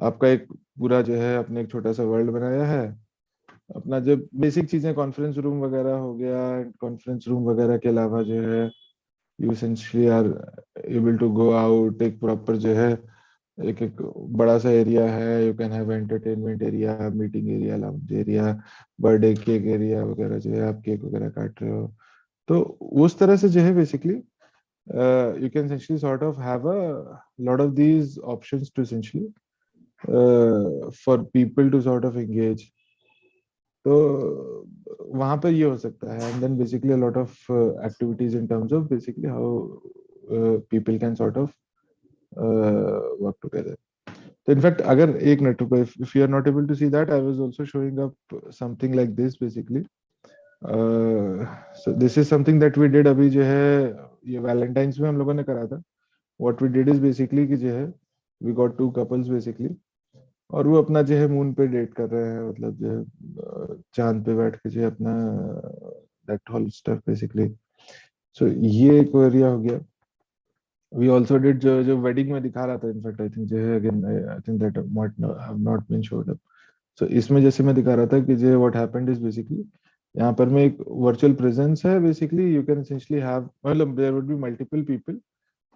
आपका एक पूरा अपने एक छोटा सा वर्ल्ड बनाया है. अपना बेसिक चीजें कॉन्फ्रेंस रूम वगैरह हो गया. कॉन्फ्रेंस रूम वगैरह के अलावा you essentially are able to go out. एक प्रॉपर एक एक बड़ा सा एरिया है. You can have entertainment area, meeting area, lounge area, birthday cake area वगैरह आप केक वगैरह काट रहे हो. तो उस तरह से basically you can essentially sort of have a lot of these options to essentially for people to sort of engage. तो वहां पर ये हो सकता है. And then basically a lot of activities in terms of basically how people can sort of work together. So in fact, अगर एक minute रुको, if you are not able to see that, I was also showing up something like this basically. So this is something that we did अभी ये Valentine's में हम लोगों ने करा था. What we did is basically कि we got two couples basically, और वो अपना मून पे डेट कर रहे हैं. मतलब चांद पे बैठ के अपना that whole stuff basically. So ये एक एरिया हो गया. We also did जो wedding में दिखा रहा था. In fact, I think again I think that might not have not been showed up. So इसमें मैं दिखा रहा था कि what happened is basically यहाँ पर में एक virtual presence है. Basically you can essentially have, मतलब there would be multiple people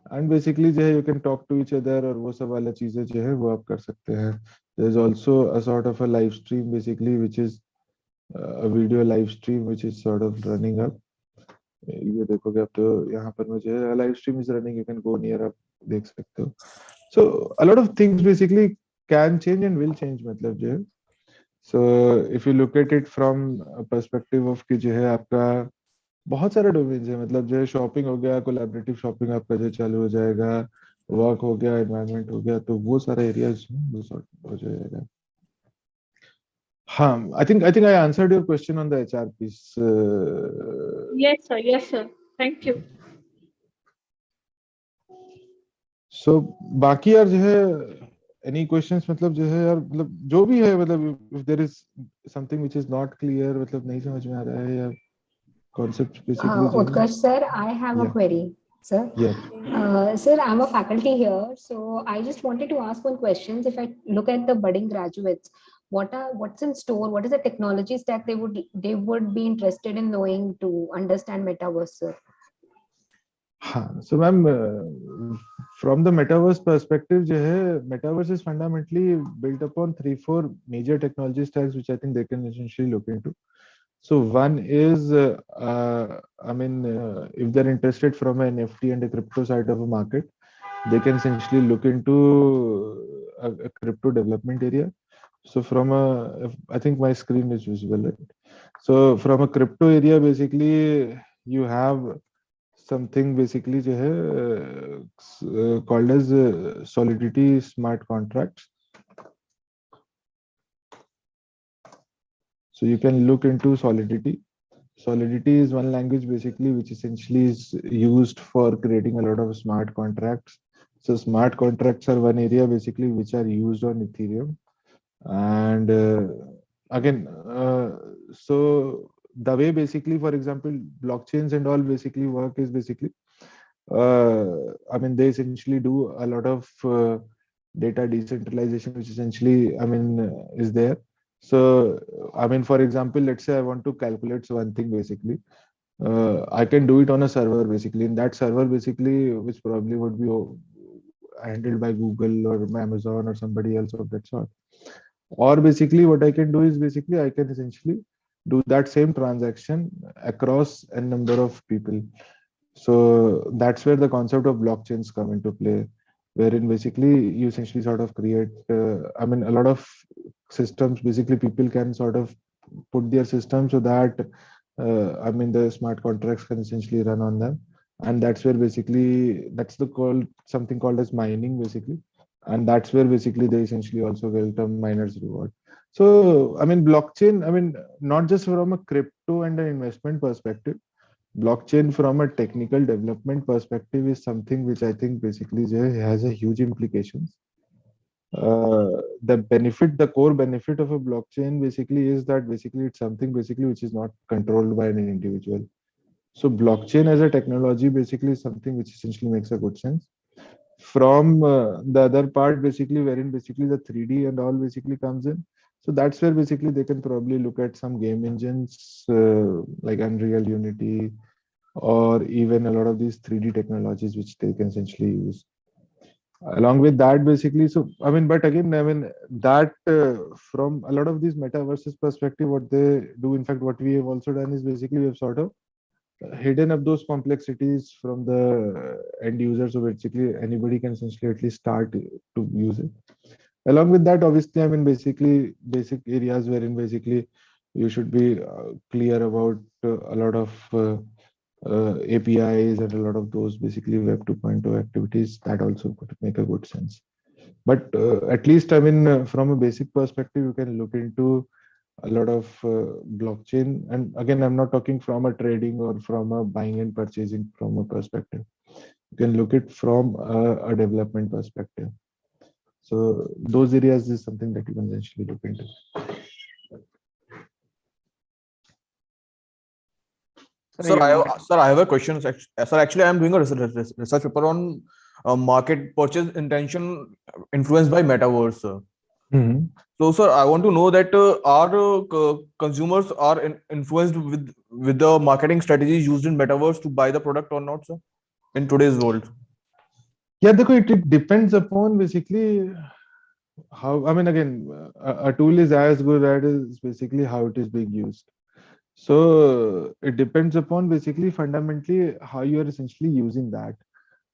and basically you can talk to each other और वो सब वाला चीजें वो आप कर सकते हैं. There is also a sort of a live stream basically which is a video live stream which is sort of running up. ये देखोगे आप तो यहाँ पर मुझे live stream is running. You can go near, आप देख सकते हो. So a lot of things basically can change and will change. मतलब so if you look at it from a perspective of कि आपका बहुत सारे डोमेन्स है. मतलब शॉपिंग हो गया, कोलैबोरेटिव शॉपिंग आपका चालू हो जाएगा, वर्क हो गया, एनवायरनमेंट हो गया, तो वो सारे एरियाज वो सॉर्ट हो जाएगा. हाँ, I think I answered your question on the HR piece. Yes, sir. Yes, sir. Thank you. So बाकी यार any questions, मतलब यार मतलब जो भी है, मतलब if there is something which is not clear, मतलब नहीं समझ में आ रहा है या concept basically Utkarsh sir, I have a Yeah. query, sir. Yeah. Sir, I'm a faculty here, so I just wanted to ask one question. If I look at the budding graduates, what's in store? What is the technology stack they would be interested in knowing to understand Metaverse, sir? So ma'am, from the metaverse perspective, metaverse is fundamentally built upon 3-4 major technology stacks, which I think they can essentially look into. So one is, if they're interested from an NFT and a crypto side of a market, they can essentially look into a crypto development area. So I think my screen is visible, right? So from a crypto area, basically you have something basically called as Solidity smart contracts. So you can look into Solidity. Solidity is one language basically which essentially is used for creating a lot of smart contracts. So smart contracts are one area basically which are used on Ethereum. And so the way basically, for example, blockchains and all basically work is basically, they essentially do a lot of data decentralization, which essentially, is there. So, for example, let's say I want to calculate one thing basically. I can do it on a server basically. In that server basically, which probably would be handled by Google or Amazon or somebody else of that sort. Or basically what I can do is basically I can essentially do that same transaction across a number of people. So that's where the concept of blockchains come into play, wherein basically you essentially sort of create, a lot of systems, basically people can sort of put their system so that, the smart contracts can essentially run on them. And that's where basically, something called as mining basically. And that's where basically they essentially also get a miner's reward. So, I mean, blockchain, I mean, not just from a crypto and an investment perspective, blockchain from a technical development perspective is something which I think basically has a huge implications. The benefit, the core benefit of a blockchain basically is that basically it's something basically which is not controlled by an individual. So blockchain as a technology basically is something which essentially makes a good sense. From the other part, basically wherein basically the 3D and all basically comes in. So that's where basically they can probably look at some game engines like Unreal, Unity, or even a lot of these 3D technologies which they can essentially use. Along with that, basically, so I mean, but again, I mean that from a lot of these metaverses perspective, what they do, in fact, what we have also done is basically we have sort of hidden up those complexities from the end user, so basically anybody can essentially at least start to use it. Along with that, obviously, I mean, basically basic areas wherein basically you should be clear about a lot of APIs and a lot of those basically Web 2.0 activities that also could make a good sense. But at least, I mean, from a basic perspective, you can look into a lot of blockchain. And again, I'm not talking from a trading or from a buying and purchasing from a perspective. You can look it from a development perspective. So those areas is something that you can essentially look into. Sir, I have a question. Sir, actually, I am doing a research paper on market purchase intention influenced by metaverse. Sir. Mm-hmm. So, sir, I want to know that are consumers are influenced with the marketing strategies used in metaverse to buy the product or not, sir, in today's world? Yeah, it depends upon basically how, I mean, again, a tool is as good as basically how it is being used. So it depends upon basically fundamentally how you are essentially using that.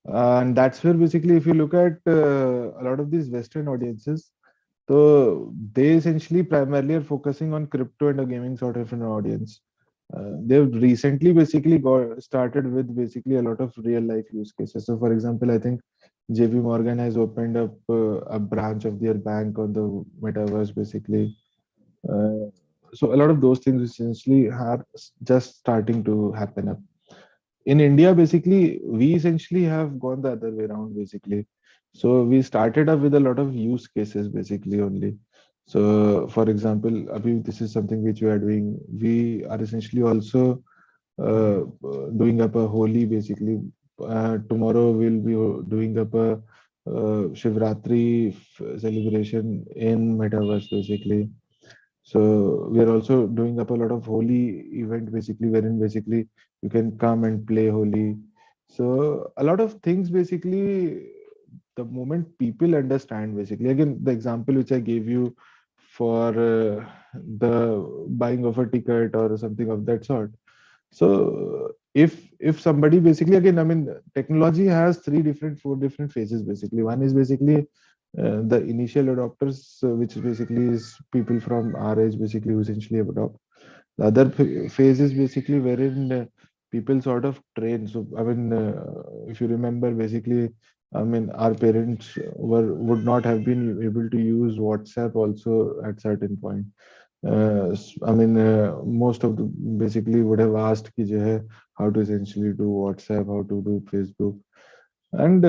And that's where basically, if you look at a lot of these Western audiences, so they essentially primarily are focusing on crypto and a gaming sort of an audience. They've recently basically got started with basically a lot of real life use cases. So, for example, I think JP Morgan has opened up a branch of their bank on the metaverse, basically. Uh, so, a lot of those things essentially are just starting to happen up. In India, basically, we essentially have gone the other way around, basically. So we started up with a lot of use cases, basically only. So, for example, Abhi, this is something which we are doing. We are essentially also doing up a Holi, basically. Tomorrow we'll be doing up a Shivratri celebration in Metaverse, basically. So we are also doing up a lot of Holi event, basically, wherein basically you can come and play Holi. So a lot of things, basically, the moment people understand, basically, again, the example which I gave you for the buying of a ticket or something of that sort. So if somebody basically, again, I mean, technology has four different phases, basically. One is basically the initial adopters, which basically is people from our age, basically, who essentially adopt. The other phase is basically wherein people sort of train. So, I mean, if you remember, basically, I mean, our parents would not have been able to use WhatsApp also at certain point. I mean, most of the basically would have asked ki jo hai, how to essentially do WhatsApp, how to do Facebook. And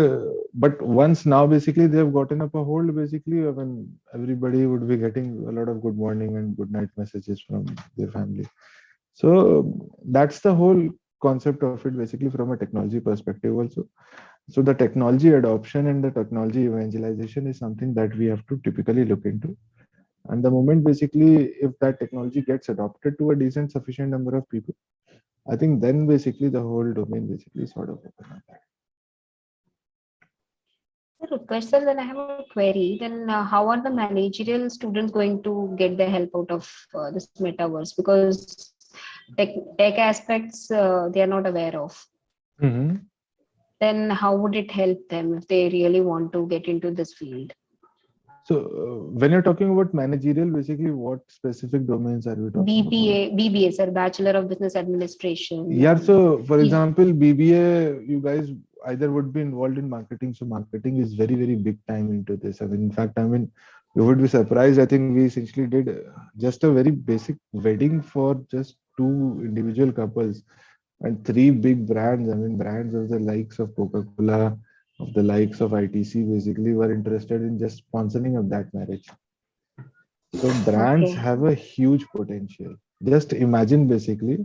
but once now basically they have gotten up a hold, basically, I mean, everybody would be getting a lot of good morning and good night messages from their family. So that's the whole concept of it, basically, from a technology perspective also. So the technology adoption and the technology evangelization is something that we have to typically look into. And the moment basically, if that technology gets adopted to a decent sufficient number of people, I think then basically the whole domain basically sort of open up. Question, then I have a query. Then how are the managerial students going to get the help out of this metaverse? Because tech aspects they are not aware of. Mm-hmm. Then how would it help them if they really want to get into this field? So when you're talking about managerial, basically what specific domains are we talking about? BBA, sir, Bachelor of Business Administration. Yeah, so for example, BBA, you guys either would be involved in marketing. So marketing is very, very big time into this. I mean, in fact, I mean, You would be surprised. I think we essentially did just a very basic wedding for just two individual couples and three big brands. I mean, brands of the likes of Coca-Cola, of the likes of ITC, basically were interested in just sponsoring of that marriage. So brands Okay. have a huge potential. Just imagine basically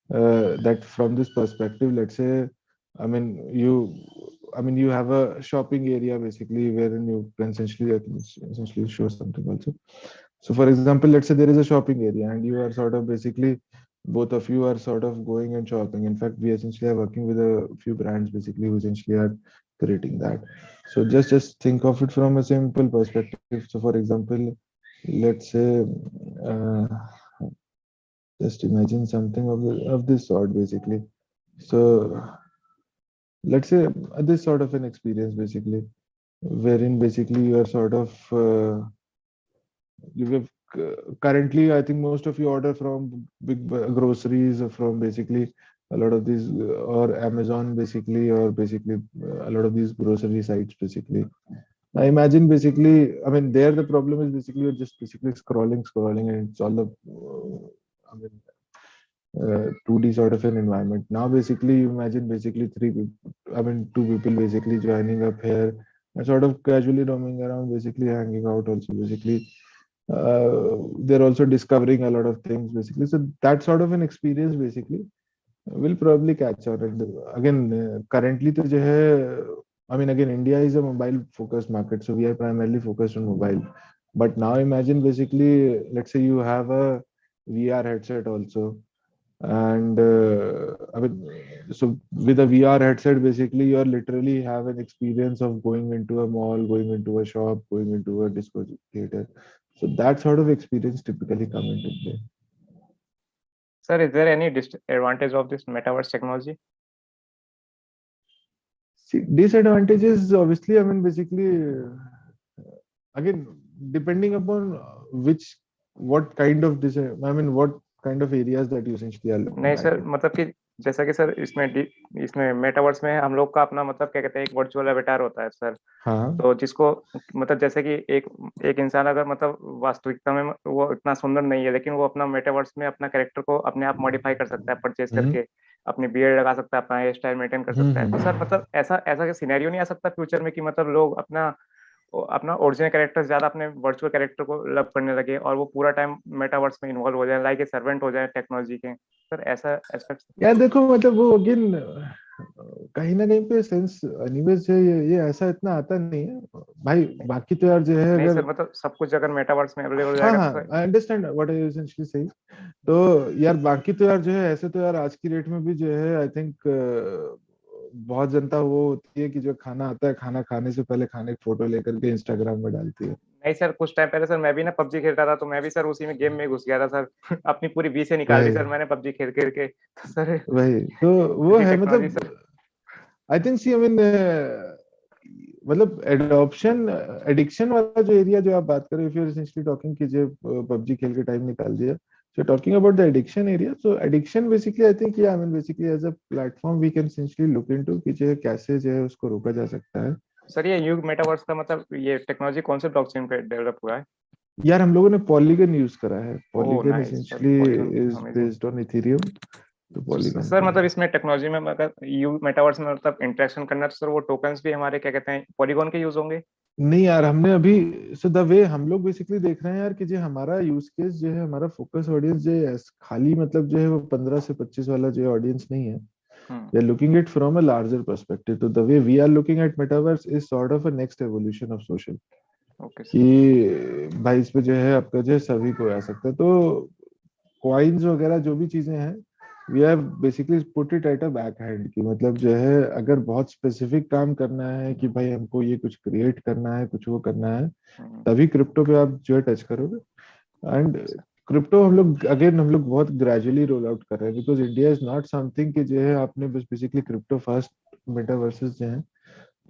that from this perspective, let's say, I mean, you have a shopping area basically wherein you can essentially, I can essentially show something also. So, for example, let's say there is a shopping area and you are sort of basically, both of you are sort of going and shopping. In fact, we essentially are working with a few brands basically who essentially are creating that. So just think of it from a simple perspective. So, for example, let's say, uh, just imagine something of this sort basically. So let's say this sort of an experience basically, wherein basically you are sort of you have currently, I think most of you order from big groceries or from basically a lot of these or Amazon basically, or basically a lot of these grocery sites basically. I imagine basically, I mean, there the problem is basically you're just basically scrolling, and it's all the, I mean, 2D sort of an environment. Now, basically, you imagine basically I mean, two people basically joining up here and sort of casually roaming around, basically hanging out also, basically. They're also discovering a lot of things, basically. So that sort of an experience, basically, will probably catch on. And again, currently, to jo hai, I mean, again, India is a mobile focused market, so we are primarily focused on mobile. But now imagine basically, let's say you have a VR headset also, and I mean, so with a VR headset, basically you are literally have an experience of going into a mall, going into a shop, going into a disco theater. So that sort of experience typically come into play. Sir, is there any disadvantage of this metaverse technology? See, disadvantages, obviously, I mean, basically, again, depending upon what kind of I mean, what kind of areas that you essentially are looking नहीं at sir, it. मतलब कि जैसा कि sir इसमें metaverse में हम लोग का अपना मतलब क्या कहते हैं, एक वर्चुअल अवतार होता है सर। हाँ, तो जिसको मतलब जैसे कि एक इंसान अगर मतलब वास्तविकता में वो इतना सुंदर नहीं है, लेकिन वो अपना मेटावर्स में अपना कैरेक्टर को अपने आप मॉडिफाई कर सकता है परचेज हम्म, करके, अपनी बियर्ड लगा सकता है, अपना हेयर स्टाइल मेंटेन कर सकता है। तो सर मतलब ऐसा ऐसा सिनेरियो नहीं आ सकता फ्यूचर में कि मतलब लोग अपना ओरिजिनल कैरेक्टर ज्यादा अपने वर्चुअल कैरेक्टर को लव करने लगे और वो पूरा टाइम मेटावर्स में इन्वॉल्व हो जाए, लाइक ए सर्वेंट हो जाए टेक्नोलॉजी के। सर ऐसा एस्पेक्ट? यार देखो, मतलब वो अगेन कहीं ना कहीं पे सेंस एनीवेज है, ये ऐसा इतना आता नहीं है भाई। बाकी तो यार जो है, नहीं अगर सर, मतलब सब कुछ अगर मेटावर्स में अवेलेबल हो हाँ जाएगा तो हाँ, sir. I understand what are you essentially saying. तो यार बाकी तो यार जो है, ऐसे तो यार आज की डेट में भी जो है, आई थिंक बहुत जनता वो होती है कि जो खाना आता है, खाना खाने से पहले खाने की फोटो लेकर के इंस्टाग्राम में डालती है। नहीं सर, कुछ टाइम पहले सर मैं भी ना पबजी खेल रहा था, तो मैं भी सर उसी में गेम में घुस गया था सर। अपनी पूरी बी से निकाल दी वही सर मैंने पबजी खेल खेल के, तो सर वही तो वो ऐसी है, टेक्नोलॉजी मतलब sir. I think see, I mean, मतलब एडॉप्शन एडिक्शन वाला जो एरिया जो आप बात कर रहे हो, if you are essentially talking कि जो पबजी खेल के टाइम निकाल दिया, so talking about the addiction area, so addiction basically, I think, yeah, I mean, basically as a platform we can essentially look into कि जो है कैसे जो है उसको रोका जा सकता है। सर ये युग मेटावर्स का मतलब ये टेक्नोलॉजी कौन से ब्लॉकचेन पे डेवलप हुआ है? यार हम लोगों ने पॉलीगन यूज करा है। Oh Polygon nice sir, essentially Polygon is amazing. based on ethereum, तो पॉलीगन सर पे मतलब इसमें टेक्नोलॉजी में अगर यू मेटावर्स में मतलब इंटरेक्शन करना है, तो सर वो टोकन्स भी हमारे क्या कहते हैं पॉलीगॉन के यूज होंगे? नहीं यार, हमने अभी, सो द वे हम लोग बेसिकली देख रहे हैं यार कि जो हमारा यूज केस जो है, हमारा फोकस ऑडियंस जो है, खाली मतलब जो है वो 15 से 25 वाला जो ऑडियंस नहीं है। We are looking at from a larger perspective. So the way we are looking at metaverse is sort of a next evolution of social. Okay sir. कि भाई इस पे जो है आपका जो है सभी को आ सकता है। तो कॉइन्स वगैरह जो भी चीजें हैं, we have basically put it at a back hand, की मतलब जो है अगर बहुत स्पेसिफिक काम करना है कि भाई हमको ये कुछ क्रिएट करना है, कुछ वो करना है, तभी क्रिप्टो पे आप जो है टच करोगे। एंड क्रिप्टो हम लोग बहुत ग्रेजुअली रोल आउट कर रहे हैं, because India is not something कि जो है आपने बस बेसिकली क्रिप्टो फर्स्ट मेटावर्सेस जो है,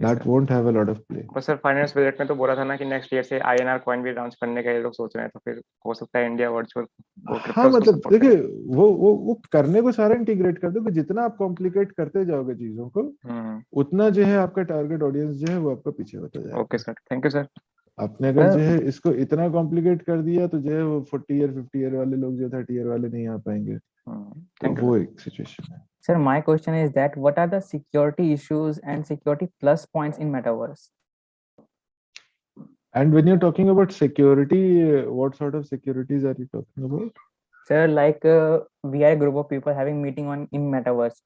that won't have a lot of play. बस सर फाइनेंस बजट में तो बोला था ना कि नेक्स्ट ईयर से आईएनआर कॉइन भी लॉन्च करने का ये लोग सोच रहे हैं, तो फिर हो सकता है इंडिया वर्चुअल वो हाँ, क्रिप्टोस को मतलब सपोर्ट करे। देखिए, वो करने को सारा इंटीग्रेट कर दो कि जितना आप कॉम्प्लिकेट करते जाओगे चीजों को, उतना जो है आपका टारगेट ऑडियंस जो है वो आपका पीछे होता ओके जाएगा। Sir, thank you sir. आपने अगर जो है इसको इतना कॉम्प्लिकेट कर दिया तो जो है वो 40 ईयर 50 ईयर वाले लोग जो 30 ईयर वाले नहीं आ पाएंगे, तो Thank you. वो एक सिचुएशन है. Sir, my question is that what are the security issues and security plus points in metaverse? And when you're talking about security, what sort of securities are you talking about? Sir, like we are a group of people having meeting on in metaverse.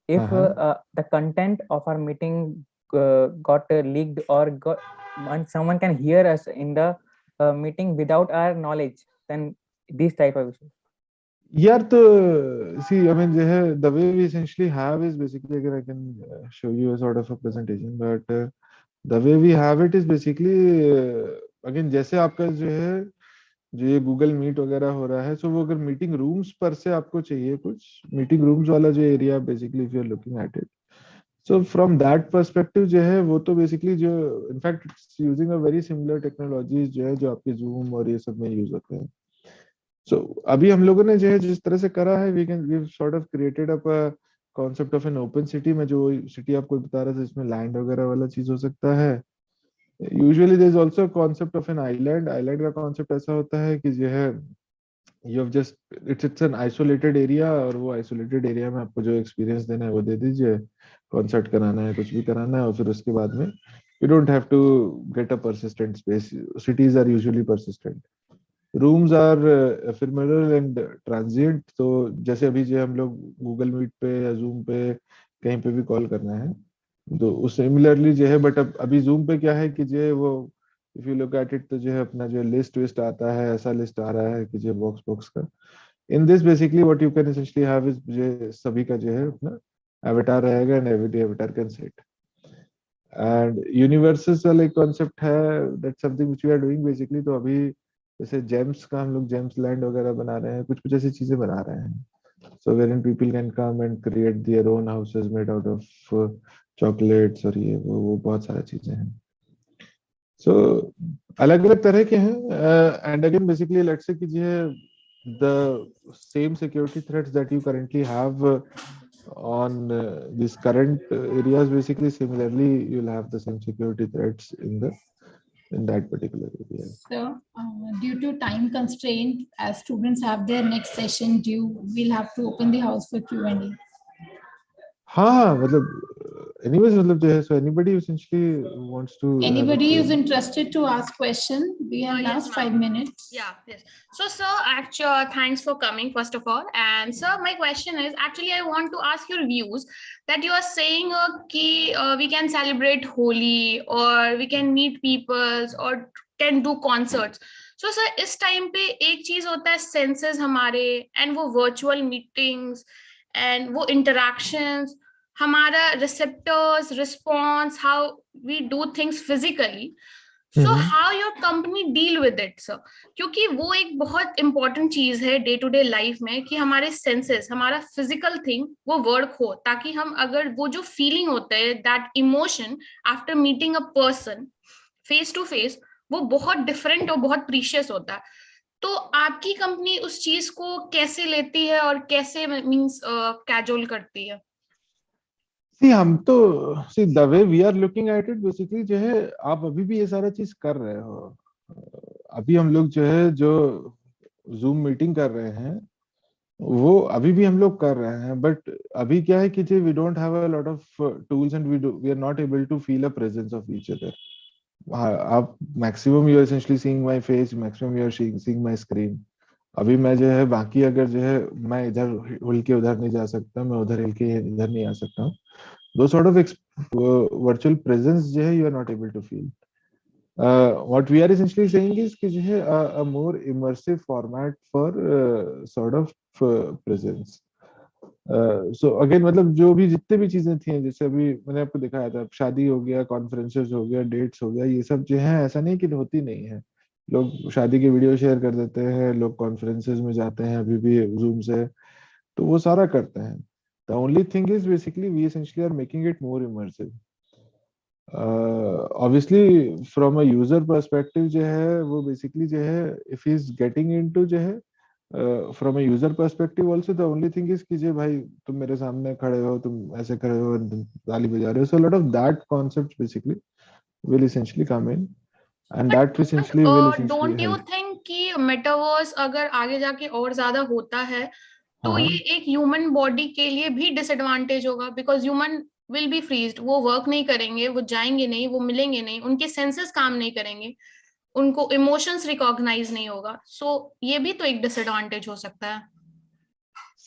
If the content of our meeting got leaked or and someone can hear us in the meeting without our knowledge, then these type of issues. यार तो see, I mean, जो है the way we essentially have is basically, again I can show you a sort of a presentation, but the way we have it is basically again जैसे आपका जो है जो ये गूगल मीट वगैरह हो रहा है, सो वो अगर मीटिंग रूम्स पर से आपको चाहिए कुछ मीटिंग रूम्स वाला जो area basically if you are looking at it, so from that perspective जो है वो तो बेसिकली जो in fact it's using a very similar technologies जो है जो आपके जूम और ये सब में यूज होते हैं. सो अभी हम लोगों ने जो है जिस तरह से करा है we sort of created up a concept of an open city में, जो सिटी आपको बता रहा था जिसमें लैंड वगैरह वाला चीज हो सकता है. Usually there is also concept of an island. Island का कॉन्सेप्ट ऐसा होता है कि जो है you have just it's an isolated area, और वो आइसोलेटेड एरिया में आपको जो एक्सपीरियंस देना है वो दे दीजिए, कॉन्सर्ट कराना है कुछ भी कराना है, और फिर उसके बाद में you don't have to get a persistent space. Cities are usually persistent, rooms are ephemeral and transient. तो जैसे अभी जो हम लोग गूगल मीट पे या जूम पे कहीं पे भी कॉल करना है तो उस सिमिलरली जो है, बट अब अभी जूम पे क्या है कि जो है वो if you look at it तो जो है अपना जो लिस्ट विस्ट आता है, ऐसा लिस्ट आ रहा है कि जो बॉक्स बॉक्स का. In this basically what you can essentially have is जो सभी का जो है अपना एवेटार रहेगा and every avatar can set. And universes वाला एक कॉन्सेप्ट है, that's something which we are doing basically. तो अभी जैसे जेम्स का हम लोग जेम्स लैंड वगैरह बना रहे हैं, कुछ कुछ ऐसी चीजें बना रहे हैं. So wherein people can come and create their own houses made out of chocolates और ये वो बहुत सारी चीजें हैं. So अलग अलग तरह के हैं. And again basically let's say कि ये the same security threats that you currently have on these current areas, basically similarly you'll have the same security threats in that particular area. So, due to time constraint, as students have their next session due, we'll have to open the house for Q&A. हाँ मतलब anyways मतलब जो है, so anybody who essentially wants to Anybody who's interested to ask question, we have Yes, last ma'am. 5 minutes. Yeah, yes. So, sir, actually, thanks for coming, first of all. And, sir, my question is, actually, I want to ask your views that you are saying we can celebrate Holi or we can meet people or can do concerts. So, sir, इस time पे एक चीज होता है senses हमारे and वो virtual meetings and वो interactions, हमारा receptors response, how we do things physically. So how your company deal with it sir, क्योंकि वो एक बहुत इंपॉर्टेंट चीज है डे टू डे लाइफ में कि हमारे सेंसेस, हमारा फिजिकल थिंग वो वर्क हो, ताकि हम अगर वो जो फीलिंग होता है that emotion after meeting a person face to face, वो बहुत डिफरेंट और बहुत प्रीशियस होता है. तो आपकी कंपनी उस चीज को कैसे लेती है और कैसे मींस कैजुअल करती है? See, हम तो see the way we are looking at it basically जो है आप अभी भी ये सारा चीज कर रहे हो. अभी हम लोग जो है जो जूम मीटिंग कर रहे हैं वो अभी भी हम लोग कर रहे हैं, बट अभी क्या है कि जी we don't have a lot of tools and we are not able to feel a presence of each other. आप maximum you are essentially seeing my face, maximum you are seeing my screen. अभी मैं जो है बाकी अगर जो है मैं इधर हिल के उधर नहीं जा सकता, मैं उधर हिल के इधर नहीं आ सकता हूँ. Those sort of virtual presence जो है you are not able to feel. What we are essentially saying is कि जो है a more immersive format for sort of presence. So again मतलब जो भी जितने भी चीजें थी, जैसे अभी मैंने आपको दिखाया था, शादी हो गया, कॉन्फ्रेंसेस हो गया, डेट्स हो गया, ये सब जो है ऐसा नहीं कि होती नहीं है. लोग शादी की वीडियो शेयर कर देते हैं, लोग कॉन्फ्रेंसेस में जाते हैं अभी भी जूम से, तो वो सारा करते हैं. The only thing is basically we essentially are making it more immersive. Obviously from a user perspective जो है वो basically जो है if he is getting into जो है from a user perspective also the only thing is कि जो भाई तुम मेरे सामने खड़े हो, तुम ऐसे खड़े हो, ताली बजा रहे हो, so a lot of that concepts basically will essentially come in. and that essentially will essentially don't you help. Think कि मेटावर्स अगर आगे जाके और ज्यादा होता है तो हाँ ये एक ह्यूमन बॉडी के लिए भी डिसएडवांटेज होगा, because human will be freezed, वो वर्क नहीं करेंगे, वो जाएंगे नहीं, वो मिलेंगे नहीं, उनके सेंसेस काम नहीं करेंगे, उनको इमोशंस रिकॉग्नाइज नहीं होगा, सो ये भी तो एक डिसएडवांटेज हो सकता है.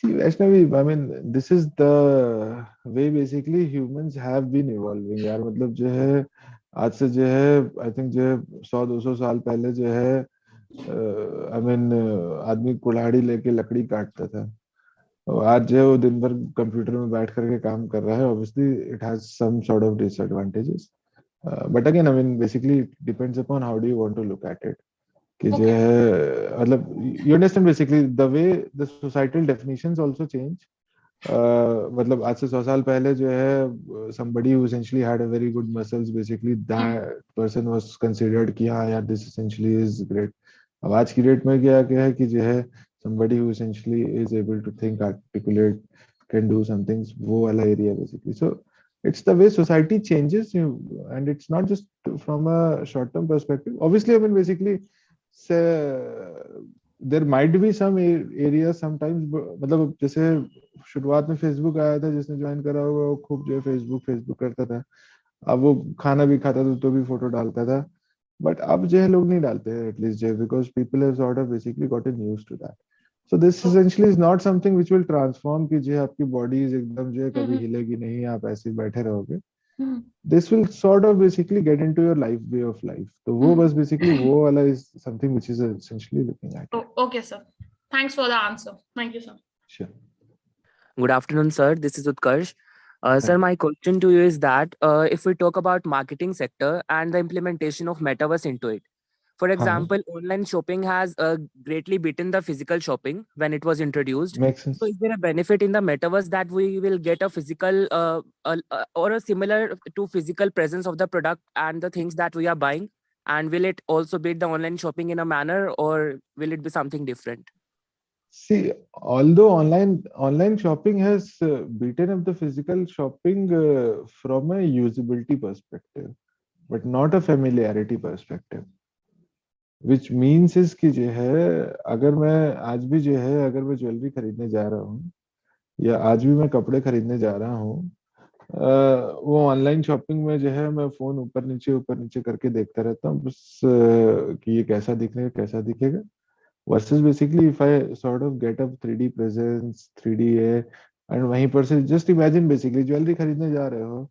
See, Vaishnavi, I mean, this is the way basically humans have been evolving यार. मतलब जो है आज से जो है आई थिंक जो है 100-200 साल पहले जो है आई मीन आदमी कुल्हाड़ी लेके लकड़ी काटता था, और आज जो है वो दिन भर कंप्यूटर में बैठ करके काम कर रहा है. Obviously it has some sort of disadvantages, but again I mean basically depends upon how do you want to look at it. कि जो है मतलब you understand basically the way the societal definitions also change. मतलब आज से 100 साल पहले जो है somebody who essentially had a very good muscles, basically that person was considered कि हाँ यार this essentially is great. अब आज की डेट में क्या है कि जो है somebody who essentially is able to think, articulate, can do some things, वो वाला area basically. So it's the way society changes, and it's not just from a short term perspective. Obviously I mean basically there might be some area sometimes. मतलब जैसे शुरुआत में Facebook आया था, जिसने join करा होगा वो खूब जो है फेसबुक करता था. अब वो खाना भी खाता था तो भी फोटो डालता था, बट अब जो है लोग नहीं डालते हैं एटलीस्ट जो, because people have sort of basically gotten used to that. So this essentially is not something which will transform कि जो आपकी बॉडी एकदम जो है कभी हिलेगी नहीं, आप ऐसे ही बैठे रहोगे. This will sort of basically get into your life, way of life. तो वो बस basically वो वाला is something which is essentially looking at. Oh, okay, sir. Thanks for the answer. Thank you, sir. Sure. Good afternoon, sir. This is Utkarsh. Sir, my question to you is that if we talk about marketing sector and the implementation of metaverse into it, for example, online shopping has greatly beaten the physical shopping when it was introduced. Makes sense. So, is there a benefit in the metaverse that we will get a physical or a similar to physical presence of the product and the things that we are buying? And will it also beat the online shopping in a manner, or will it be something different? See, although online shopping has beaten up the physical shopping from a usability perspective, but not a familiarity perspective. Which means is कि जो है अगर मैं आज भी जो है अगर मैं ज्वेलरी खरीदने जा रहा हूँ या आज भी मैं कपड़े खरीदने जा रहा हूँ, वो ऑनलाइन शॉपिंग में जो है मैं फोन ऊपर नीचे करके देखता रहता हूँ बस कि ये कैसा दिखेगा. Versus basically if I sort of get up 3D presence 3D है, एंड वहीं पर से जस्ट इमेजिन बेसिकली ज्वेलरी खरीदने जा रहे हो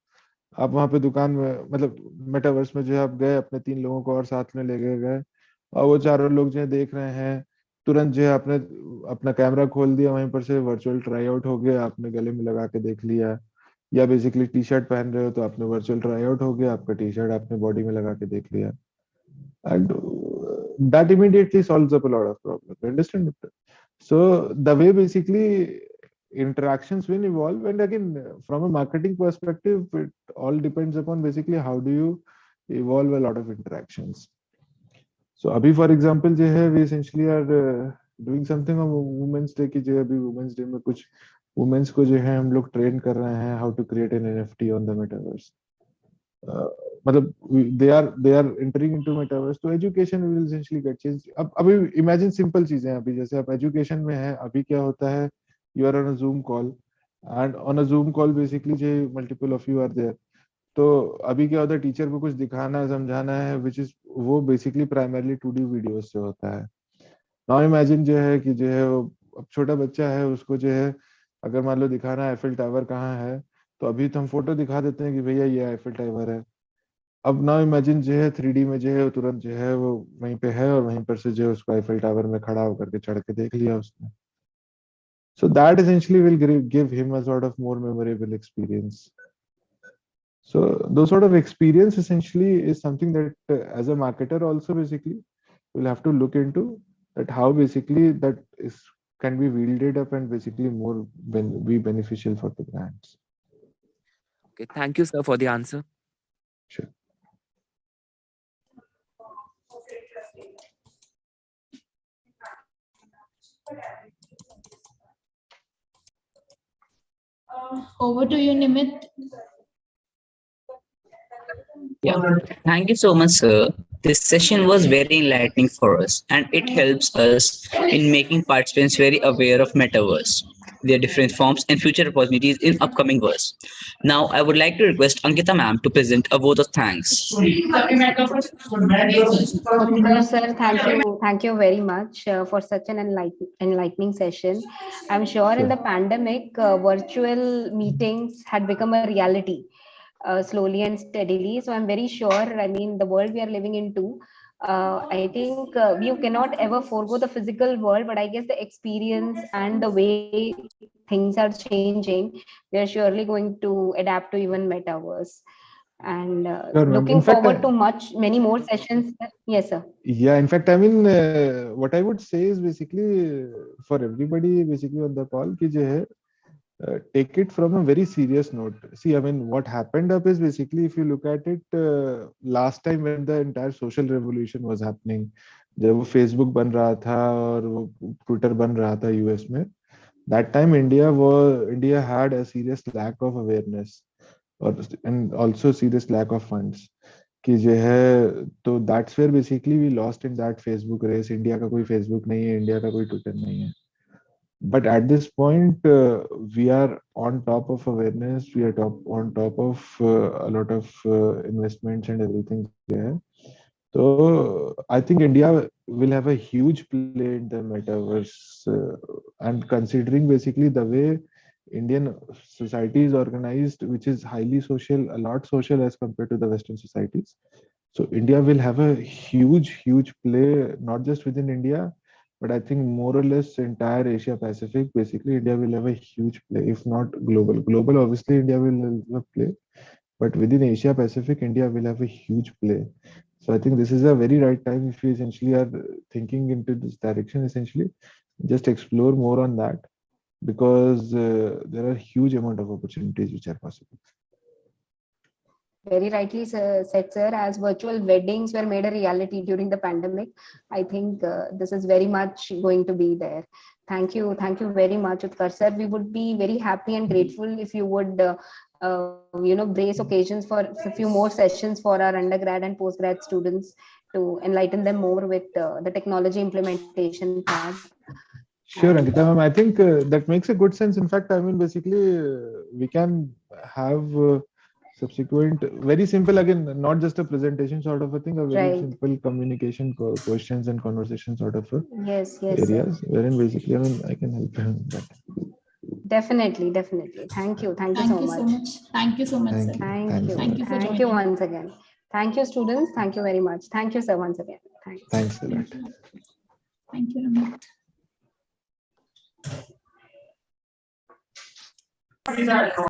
आप, वहां पे दुकान में मतलब मेटावर्स में जो है आप गए, अपने 3 लोगों को और साथ में लेके गए, और वो चारों लोग जो है देख रहे हैं, तुरंत जो है आपने अपना कैमरा खोल दिया, वहीं पर से वर्चुअल ट्राई आउट हो गया, आपने गले में लगा के देख लिया, या बेसिकली टी शर्ट पहन रहे हो तो आपने वर्चुअल ट्राई आउट हो गया, आपका टी शर्ट आपने बॉडी में लगा के देख लिया, and that immediately solves up a lot of problems. Understand? So the way basically interactions will evolve, and again from a marketing perspective it all depends upon basically how do you evolve a lot of interactions. So abhi for example जो है we essentially are doing something on women's day की जो अभी women's day में कुछ women's को जो है हम लोग train कर रहे हैं how to create an NFT on the metaverse. मतलब they are entering into metaverse, तो education will essentially get changed. अब अभी imagine simple चीजें, अभी जैसे आप education में है, अभी क्या होता है, you are on a Zoom call, and on a Zoom call basically जो multiple of you are there. तो अभी क्या होता है, टीचर को कुछ दिखाना है, समझाना है, which is वो बेसिकली प्राइमरली 2D वीडियोस से होता है. नाउ इमेजिन जो है कि जो है वो अब छोटा बच्चा है, उसको जो है अगर मान लो दिखाना है एफिल टावर कहाँ है, तो अभी तो हम फोटो दिखा देते हैं कि भैया ये एफिल टावर है. अब नाउ इमेजिन जो है 3D में जो है तुरंत जो है वो वहीं पे है, और वहीं पर से जो है उसको एफिल टावर में खड़ा होकर के चढ़ के देख लिया उसने. So that essentially will give him a sort of more memorable experience. So those sort of experience essentially is something that as a marketer also basically will have to look into, that how basically that is can be wielded up and basically more be beneficial for the brands. Okay, thank you, sir, for the answer. Sure. Over to you, Nimit. Yeah, thank you so much, sir. This session was very enlightening for us, and it helps us in making participants very aware of Metaverse, their different forms, and future opportunities in upcoming years. Now, I would like to request Ankita ma'am to present a vote of thanks. Utkar sir, thank you very much for such an enlightening session. I'm sure in Sure. the pandemic, virtual meetings had become a reality slowly and steadily. So I'm very sure. I mean, the world we are living into, I think you cannot ever forego the physical world, but I guess the experience and the way things are changing, we are surely going to adapt to even metaverse. And Sure, looking ma'am. In fact, forward to many more sessions. Yes, sir. yeah, in fact, I mean, what I would say is basically for everybody, basically on the call, ki je hai, take it from a very serious note. See, I mean, what happened up is basically, if you look at it, last time when the entire social revolution was happening, जब वो Facebook बन रहा था और वो Twitter बन रहा था US में, that time India had a serious lack of awareness or and also serious lack of funds. कि जो है तो that's where basically we lost in that Facebook race. India का कोई Facebook नहीं है, इंडिया का कोई Twitter नहीं है. But at this point, we are on top of awareness. We are on top of a lot of investments and everything there. So I think India will have a huge play in the metaverse, and considering basically the way Indian society is organized, which is highly social, a lot social as compared to the Western societies. So India will have a huge play, not just within India, but I think more or less entire Asia Pacific. Basically, India will have a huge play, if not global. Global, obviously, India will have a play, but within Asia Pacific, India will have a huge play. So I think this is a very right time if we essentially are thinking into this direction. Essentially, just explore more on that because there are huge amount of opportunities which are possible. Very rightly said, sir. As virtual weddings were made a reality during the pandemic, I think this is very much going to be there. Thank you very much, Utkar sir. We would be very happy and grateful if you would, brace occasions for a few more sessions for our undergrad and postgrad students to enlighten them more with the technology implementation part. Sure, And Ankita ma'am. I think that makes a good sense. In fact, I mean, basically, we can have subsequent, very simple, again, not just a presentation sort of a thing, a very right. simple communication questions and conversation sort of Yes, sir. areas, wherein basically, I mean, I can help in that. Definitely. Thank you Thank so you so much. much. Thank you so much, sir. Thank you. Thank Thanks a you. Thank lot. you for Thank you joining. once again. Thank you, students. Thank you very much. Thank you, sir, once again. Thanks. Thanks a lot. Thank you. Thank you, Ramit.